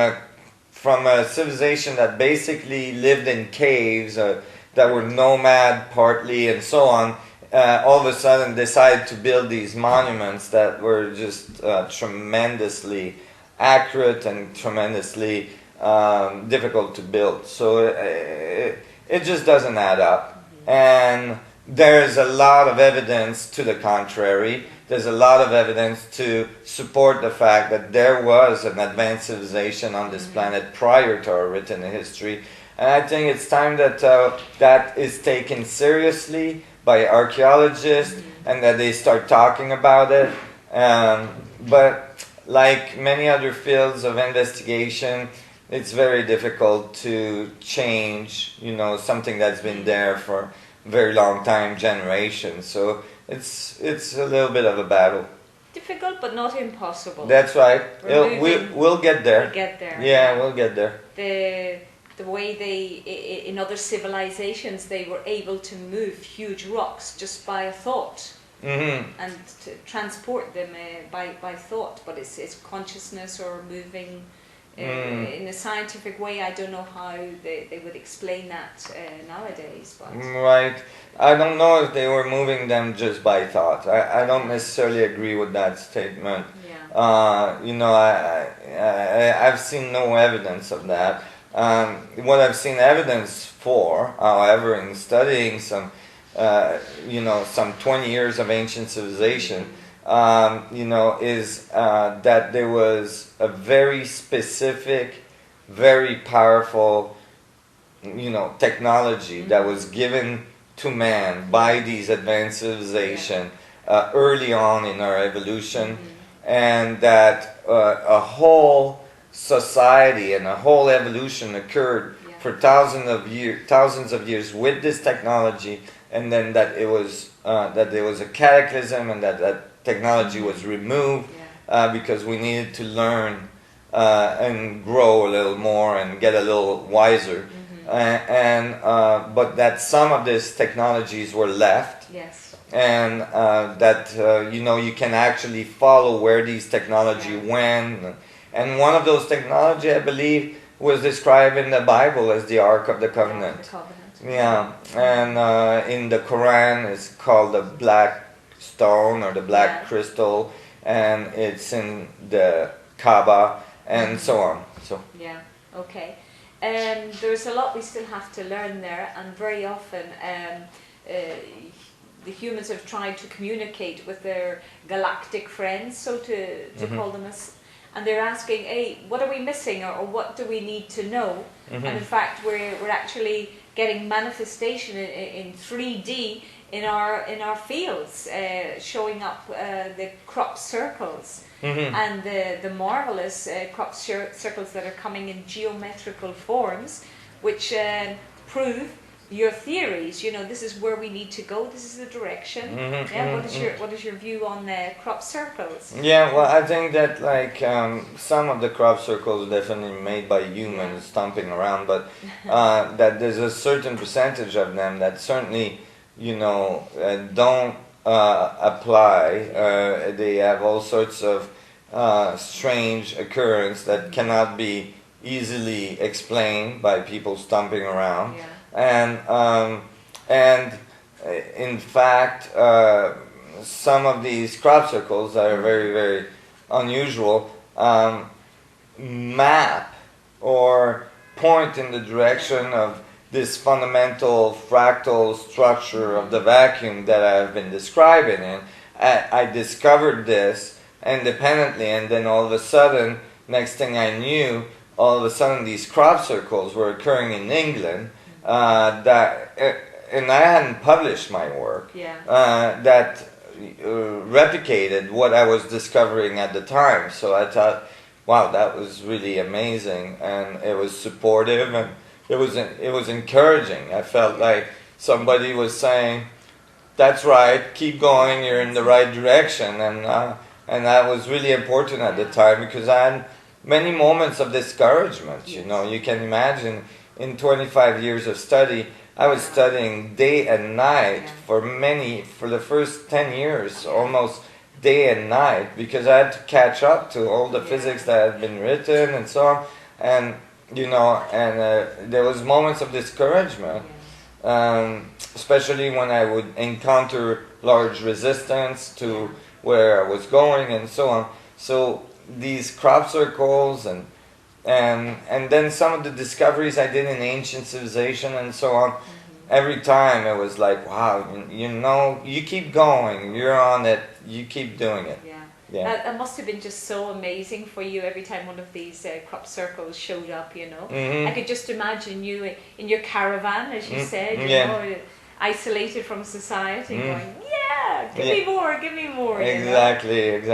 a civilization that basically lived in caves, that were nomad partly and so on, all of a sudden decided to build these monuments that were just tremendously accurate and tremendously difficult to build. So it just doesn't add up. And there's a lot of evidence to the contrary. There's a lot of evidence to support the fact that there was an advanced civilization on this planet prior to our written history. And I think it's time that that is taken seriously by archaeologists and that they start talking about it. But like many other fields of investigation, it's very difficult to change, something that's been there for a very long time, generations. So it's a little bit of a battle. Difficult, but not impossible. That's right. We'll get there. We'll get there. Yeah, we'll get there. The way in other civilizations, they were able to move huge rocks just by a thought. And to transport them by thought, but it's consciousness or moving in a scientific way. I don't know how they would explain that nowadays. But. Right. I don't know if they were moving them just by thought. I don't necessarily agree with that statement. I've seen no evidence of that. What I've seen evidence for, however, in studying some 20 years of ancient civilization, is that there was a very specific, very powerful, technology that was given to man by these advanced civilizations early on in our evolution, and that a whole society and a whole evolution occurred for thousands of years with this technology, and then that there was a cataclysm and that technology was removed because we needed to learn and grow a little more and get a little wiser, but that some of these technologies were left. And that you can actually follow where these technology went. And one of those technology, I believe, was described in the Bible as the Ark of the Covenant. Yeah, and in the Quran it's called the black stone or the black crystal, and it's in the Kaaba and so on. So okay. There's a lot we still have to learn there, and very often the humans have tried to communicate with their galactic friends, so to call them as, and they're asking, hey, what are we missing, or what do we need to know? And in fact, we're actually getting manifestation in 3D in our fields, showing up the crop circles and the marvelous crop circles that are coming in geometrical forms, which prove your theories. You know, this is where we need to go. This is the direction. What is your view on the crop circles? Yeah, well, I think that like some of the crop circles definitely made by humans stomping around, but that there's a certain percentage of them that certainly, you know, don't apply. They have all sorts of strange occurrence that cannot be easily explained by people stomping around. And in fact, some of these crop circles that are very, very unusual map or point in the direction of this fundamental fractal structure of the vacuum that I've been describing. And I discovered this independently, and then all of a sudden, next thing I knew, all of a sudden these crop circles were occurring in England. And I hadn't published my work, that replicated what I was discovering at the time. So I thought, wow, that was really amazing, and it was supportive, and it was encouraging. I felt like somebody was saying, that's right, keep going, you're in the right direction, and that was really important at the time, because I had many moments of discouragement. You know, you can imagine. In 25 years of study, I was studying day and night for the first 10 years, almost day and night, because I had to catch up to all the physics that had been written and so on. And, you know, and there was moments of discouragement, especially when I would encounter large resistance to where I was going and so on. So these crop circles and then some of the discoveries I did in ancient civilization and so on, every time it was like, wow, you know, you keep going, you're on it, you keep doing it. That must have been just so amazing for you every time one of these crop circles showed up, you know. I could just imagine you in your caravan, as you said, you know, isolated from society, going, give me more, give me more. Exactly. It's,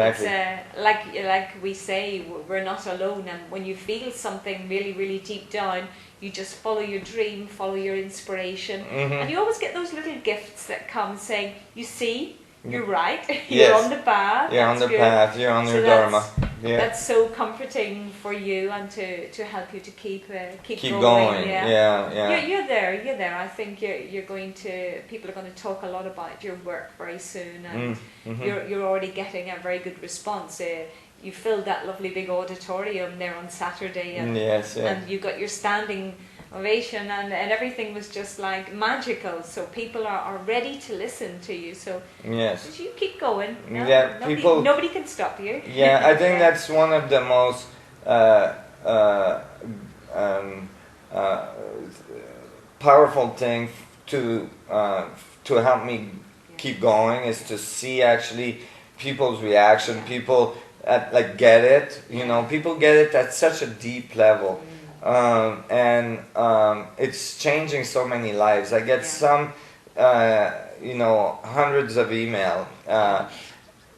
like we say, we're not alone, and when you feel something really, really deep down, you just follow your dream, follow your inspiration, and you always get those little gifts that come saying, you see, you're right, you're on the path. You're on the path, you're on your dharma. That's so comforting for you, and to help you to keep going. You're there. I think people are going to talk a lot about your work very soon, and you're already getting a very good response. You filled that lovely big auditorium there on Saturday, and you got your standing ovation, and everything was just like magical. So people are ready to listen to you. So you keep going. Nobody can stop you. I think that's one of the most powerful things to help me keep going, is to see actually people's reaction. People get it. You know, people get it at such a deep level. It's changing so many lives. I get some, hundreds of email.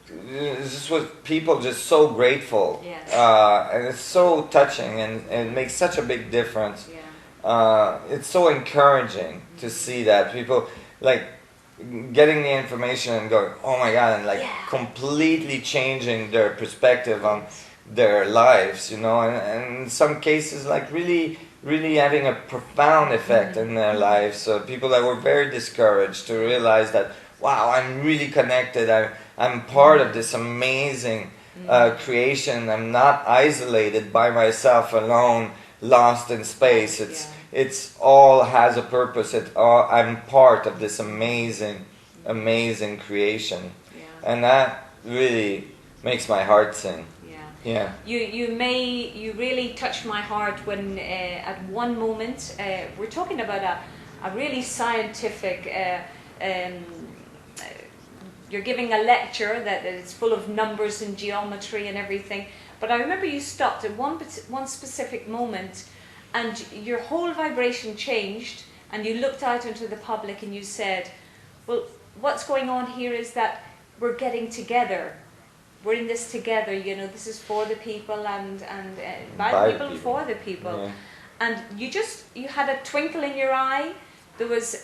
This was people just so grateful, and it's so touching, and it makes such a big difference. It's so encouraging to see that people getting the information and going, oh my God, and completely changing their perspective on their lives, you know, and in some cases really, really having a profound effect in their lives. So people that were very discouraged to realize that, wow, I'm really connected, I'm part of this amazing creation, I'm not isolated by myself alone, lost in space. It's all has a purpose. I'm part of this amazing creation, and that really makes my heart sing. You really touched my heart when at one moment we're talking about a really scientific you're giving a lecture that is full of numbers and geometry and everything. But I remember you stopped at one specific moment, and your whole vibration changed, and you looked out into the public and you said, well, what's going on here is that we're getting together. We're in this together, you know, this is for the people and by the people and for the people. Yeah. And you had a twinkle in your eye. There was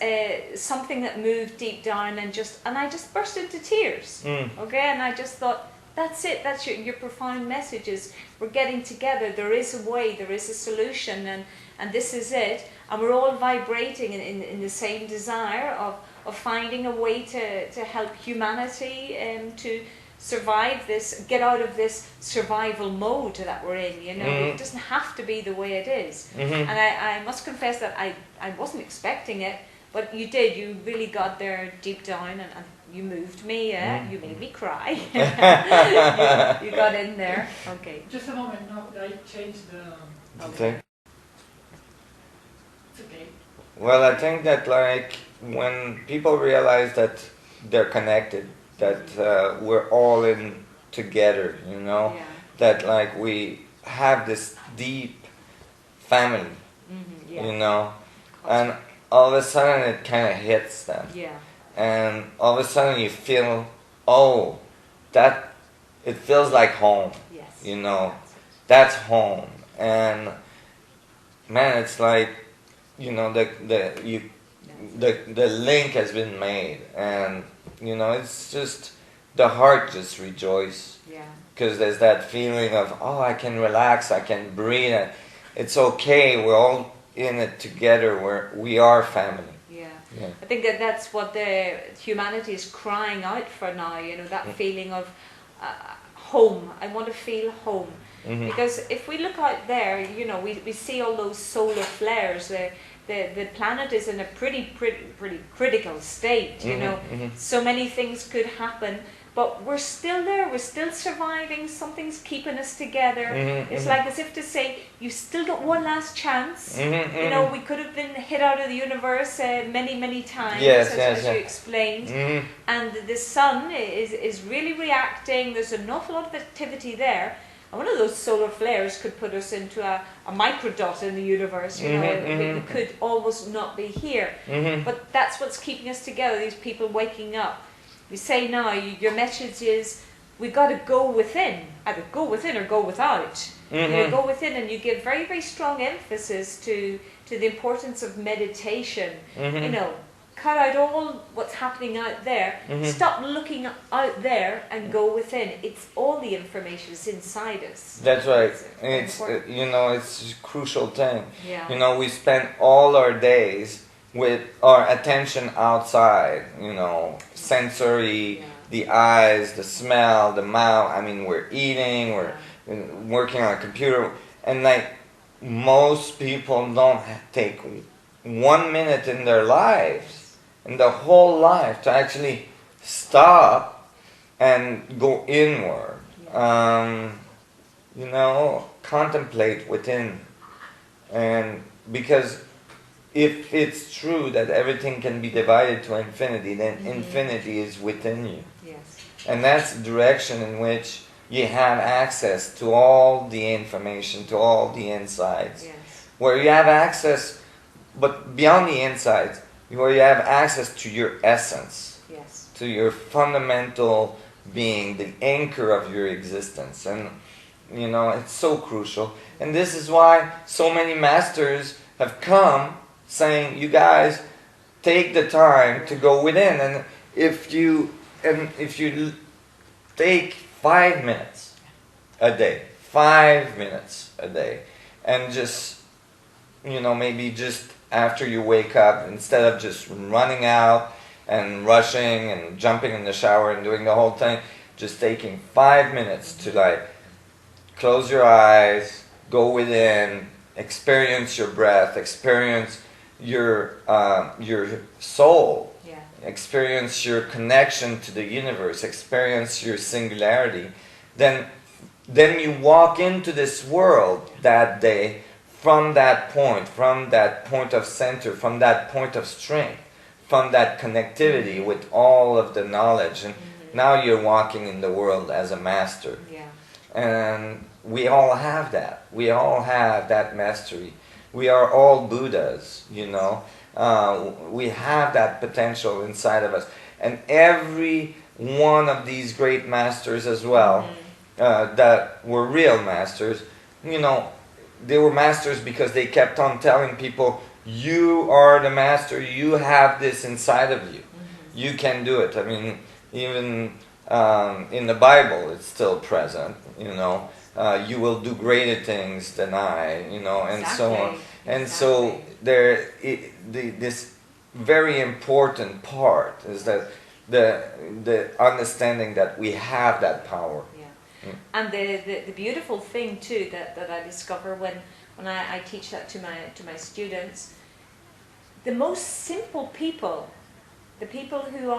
something that moved deep down, and I just burst into tears. Okay, and I just thought, that's it. That's your profound message is we're getting together. There is a way. There is a solution, and this is it. And we're all vibrating in the same desire of finding a way to help humanity to survive this, get out of this survival mode that we're in, you know. It doesn't have to be the way it is. And I must confess that I wasn't expecting it, but you did. You really got there deep down, and you moved me, you made me cry. you got in there. Okay. Just a moment, no, I changed the... Okay. It's okay. Well, I think that like when people realize that they're connected, that we're all in together, you know, Yeah. that like we have this deep family, Yeah. you know, and all of a sudden it kind of hits them. Yeah. And all of a sudden you feel, oh, that, it feels like home, Yes. you know, that's home. And man, it's like, you know, the link has been made, and you know, it's just, the heart just rejoices. Yeah. Because there's that feeling of, oh, I can relax, I can breathe, it's okay, we're all in it together, we are family. Yeah. Yeah. I think that's what the humanity is crying out for now, you know, that feeling of home. I want to feel home. Because if we look out there, you know, we see all those solar flares. The planet is in a pretty critical state, you know. So many things could happen, but we're still there, we're still surviving, something's keeping us together. It's like as if to say, you still got one last chance. You know, we could have been hit out of the universe many times, as you explained. And the sun is really reacting, there's an awful lot of activity there. And one of those solar flares could put us into a microdot in the universe, you know, we could almost not be here. But that's what's keeping us together, these people waking up. We say now, your message is, we got to go within, either go within or go without. You go within, and you give very strong emphasis to the importance of meditation. You know, cut out all what's happening out there. Stop looking out there and go within. It's all the information is inside us. That's right. It's you know, it's a crucial thing. Yeah. You know, we spend all our days with our attention outside, you know, sensory, the eyes, the smell, the mouth. I mean, we're eating, we're working on a computer, and like most people don't take 1 minute in their lives, in their whole life, to actually stop and go inward. You know, contemplate within. And because if it's true that everything can be divided to infinity, then infinity is within you. Yes. And that's the direction in which you have access to all the information, to all the insights. Yes. Where you have access, but beyond the insights, where you have access to your essence, Yes. to your fundamental being, the anchor of your existence. And, you know, it's so crucial. And this is why so many masters have come saying, you guys, take the time to go within. And if you take 5 minutes a day, 5 minutes a day, and just, you know, maybe just after you wake up, instead of just running out and rushing and jumping in the shower and doing the whole thing, just taking 5 minutes to like close your eyes, go within, experience your breath, experience your soul, experience your connection to the universe, experience your singularity, then you walk into this world that day from that point of center, from that point of strength, from that connectivity with all of the knowledge. Now you're walking in the world as a master. Yeah. And we all have that. We all have that mastery. We are all Buddhas, you know. We have that potential inside of us. And every one of these great masters as well, that were real masters, you know, they were masters because they kept on telling people, you are the master, you have this inside of you. You can do it. I mean, even in the Bible, it's still present, you know. You will do greater things than I, you know, and so on. And so this very important part is that the understanding that we have that power. Yeah. And the beautiful thing too that I discover when I teach that to my students, the most simple people, the people who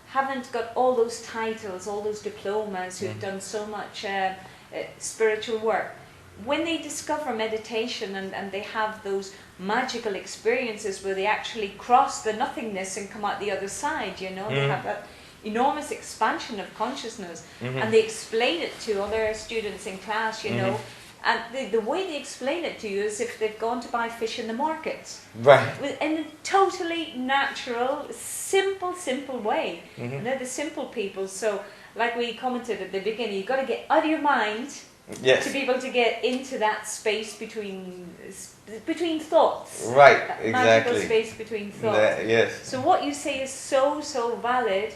haven't got all those titles, all those diplomas, who've done so much spiritual work, when they discover meditation and they have those magical experiences where they actually cross the nothingness and come out the other side, you know, they have that enormous expansion of consciousness, and they explain it to other students in class, you know, and the way they explain it to you is if they've gone to buy fish in the market. Right. In a totally natural, simple way. And they're the simple people. So, like we commented at the beginning, you've got to get out of your mind to be able to get into that space between thoughts. Right, that exactly. magical space between thoughts. Yes. So what you say is so valid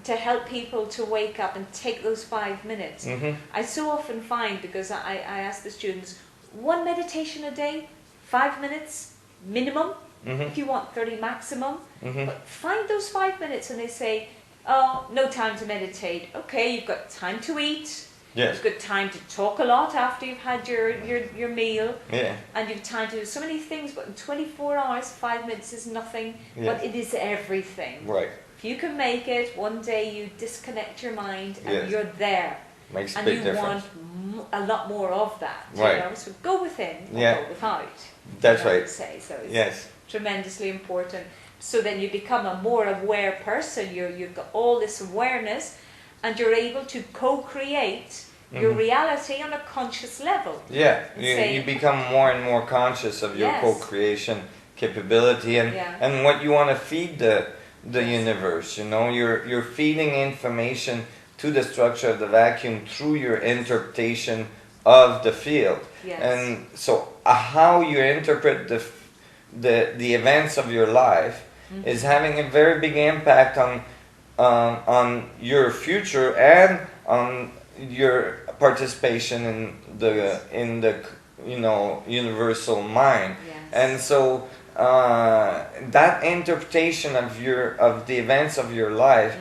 to help people to wake up and take those 5 minutes. I so often find, because I ask the students, one meditation a day, 5 minutes minimum, if you want 30 maximum, but find those 5 minutes, and they say, oh, no time to meditate. Okay, you've got time to eat. Yes. You've got time to talk a lot after you've had your meal. Yeah. And you've time to do so many things, but in 24 hours, 5 minutes is nothing, but it is everything. Right. If you can make it, one day you disconnect your mind and you're there. Makes a and big you difference. want a lot more of that. Right. You know? So go within or go without. That's I would right. say. So it's Yes. tremendously important. So then you become a more aware person. You've got all this awareness, and you're able to co-create your reality on a conscious level. Yeah, you become more and more conscious of your co-creation capability and what you want to feed the universe. You know, you're feeding information to the structure of the vacuum through your interpretation of the field. Yes. And so how you interpret the events of your life is having a very big impact on your future and on your participation in the you know, universal mind. Yes. And so that interpretation of the events of your life,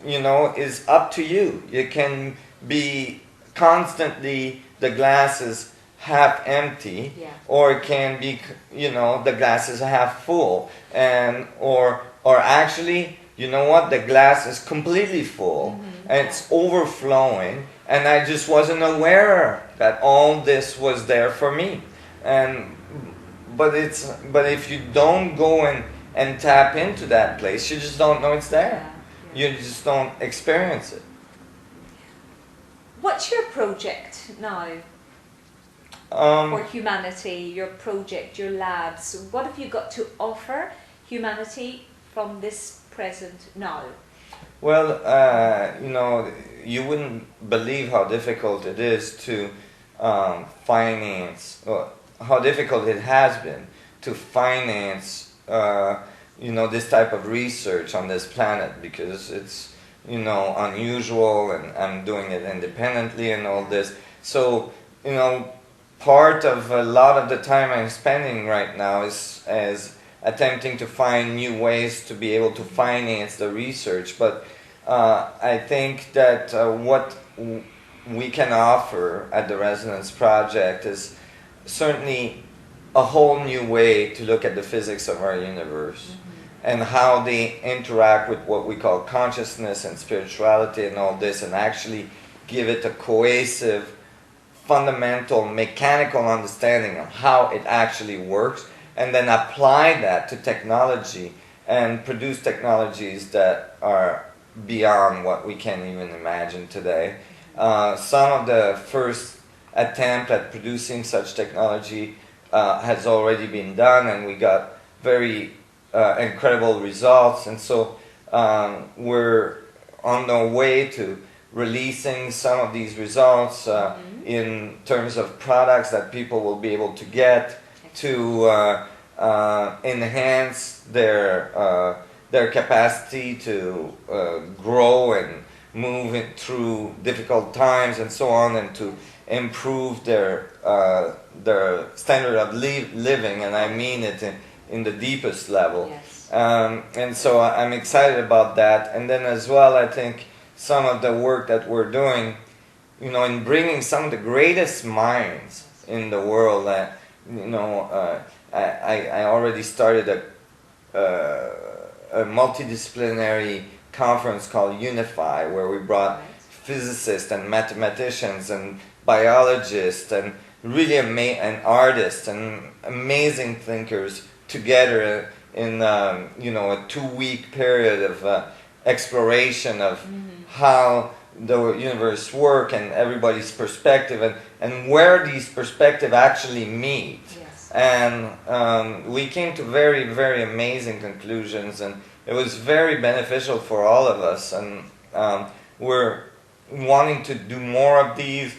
you know, is up to you. You can be constantly, the glass is half empty, or it can be, you know, the glass is half full, and or actually, you know what, the glass is completely full and it's overflowing, and I just wasn't aware that all this was there for me. But if you don't go and tap into that place, you just don't know it's there. You just don't experience it. What's your project now for humanity? Your project, your labs. What have you got to offer humanity from this present now? Well, you know, you wouldn't believe how difficult it is to finance, how difficult it has been to finance, you know, this type of research on this planet, because it's, you know, unusual, and I'm doing it independently and all this. So, you know, part of a lot of the time I'm spending right now is attempting to find new ways to be able to finance the research. But I think that what we can offer at the Resonance Project is certainly a whole new way to look at the physics of our universe and how they interact with what we call consciousness and spirituality and all this, and actually give it a cohesive, fundamental, mechanical understanding of how it actually works, and then apply that to technology and produce technologies that are beyond what we can even imagine today. Some of the first attempt at producing such technology has already been done, and we got very incredible results, and so we're on the way to releasing some of these results in terms of products that people will be able to get to enhance their capacity to grow and move it through difficult times and so on, and to improve their standard of living, and I mean it in the deepest level. Yes. And so I'm excited about that. And then as well, I think some of the work that we're doing, you know, in bringing some of the greatest minds in the world. I already started a multidisciplinary conference called Unify, where we brought physicists and mathematicians and biologists and really and artists and amazing thinkers together in a 2-week period of exploration of how the universe works and everybody's perspective, and where these perspectives actually meet. Yes. And we came to very, very amazing conclusions, and it was very beneficial for all of us, and we're wanting to do more of these,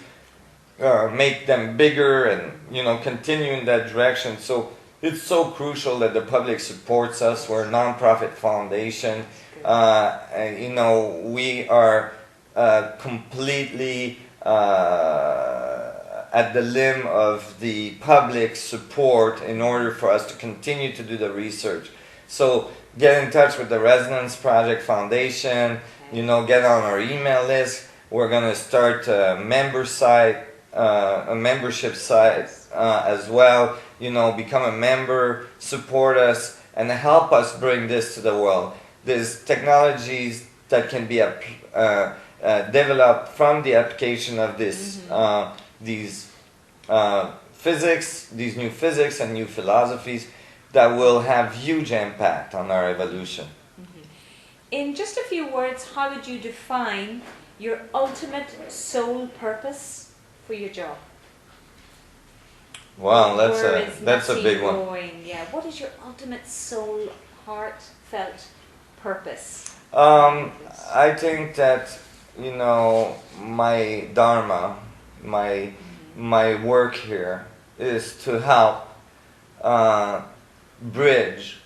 make them bigger, and continue in that direction. So it's so crucial that the public supports us. We're a non-profit foundation. We are completely at the limb of the public support in order for us to continue to do the research. So get in touch with the Resonance Project Foundation, get on our email list. We're going to start a membership site as well. Become a member, support us, and help us bring this to the world. There's technologies that can be developed from the application of these new physics and new philosophies that will have huge impact on our evolution. In just a few words, how would you define your ultimate soul purpose for your job? Wow, that's a big one. Yeah, what is your ultimate soul, heartfelt purpose? I think that my dharma, my work here is to help bridge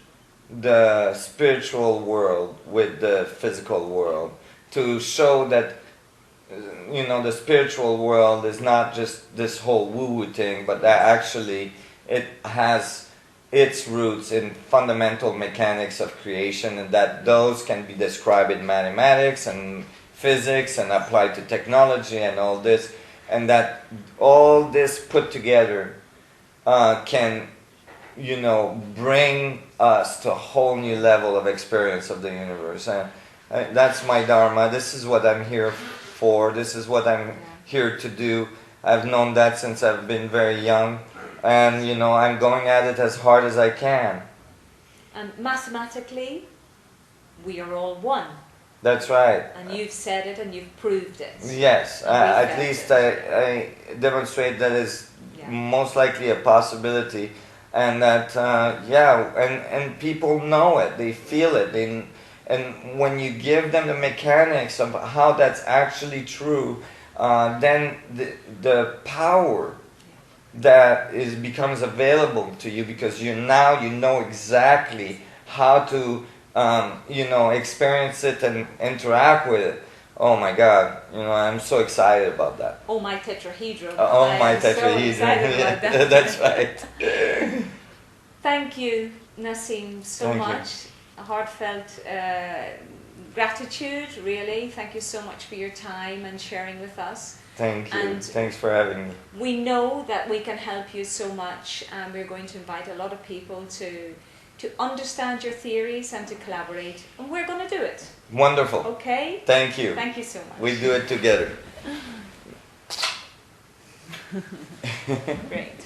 the spiritual world with the physical world, to show that the spiritual world is not just this whole woo-woo thing, but that actually it has its roots in fundamental mechanics of creation, and that those can be described in mathematics and physics and applied to technology and all this, and that all this put together can bring us to a whole new level of experience of the universe. That's my dharma. This is what I'm here for. This is what I'm here to do. I've known that since I've been very young, and I'm going at it as hard as I can. And mathematically, we are all one. That's right. And you've said it and you've proved it. Yes, at least I demonstrate that is most likely a possibility, and that and people know it, they feel it, and when you give them the mechanics of how that's actually true, then the power that becomes available to you, because you know exactly how to experience it and interact with it. Oh my God, I'm so excited about that. Oh my tetrahedron. My tetrahedron. So excited about that. That's right. Thank you, Nassim, so much. A heartfelt gratitude, really. Thank you so much for your time and sharing with us. Thank you. And thanks for having me. We know that we can help you so much, and we're going to invite a lot of people to understand your theories and to collaborate, and we're going to do it. Wonderful. Okay? Thank you. Thank you so much. We do it together. Great.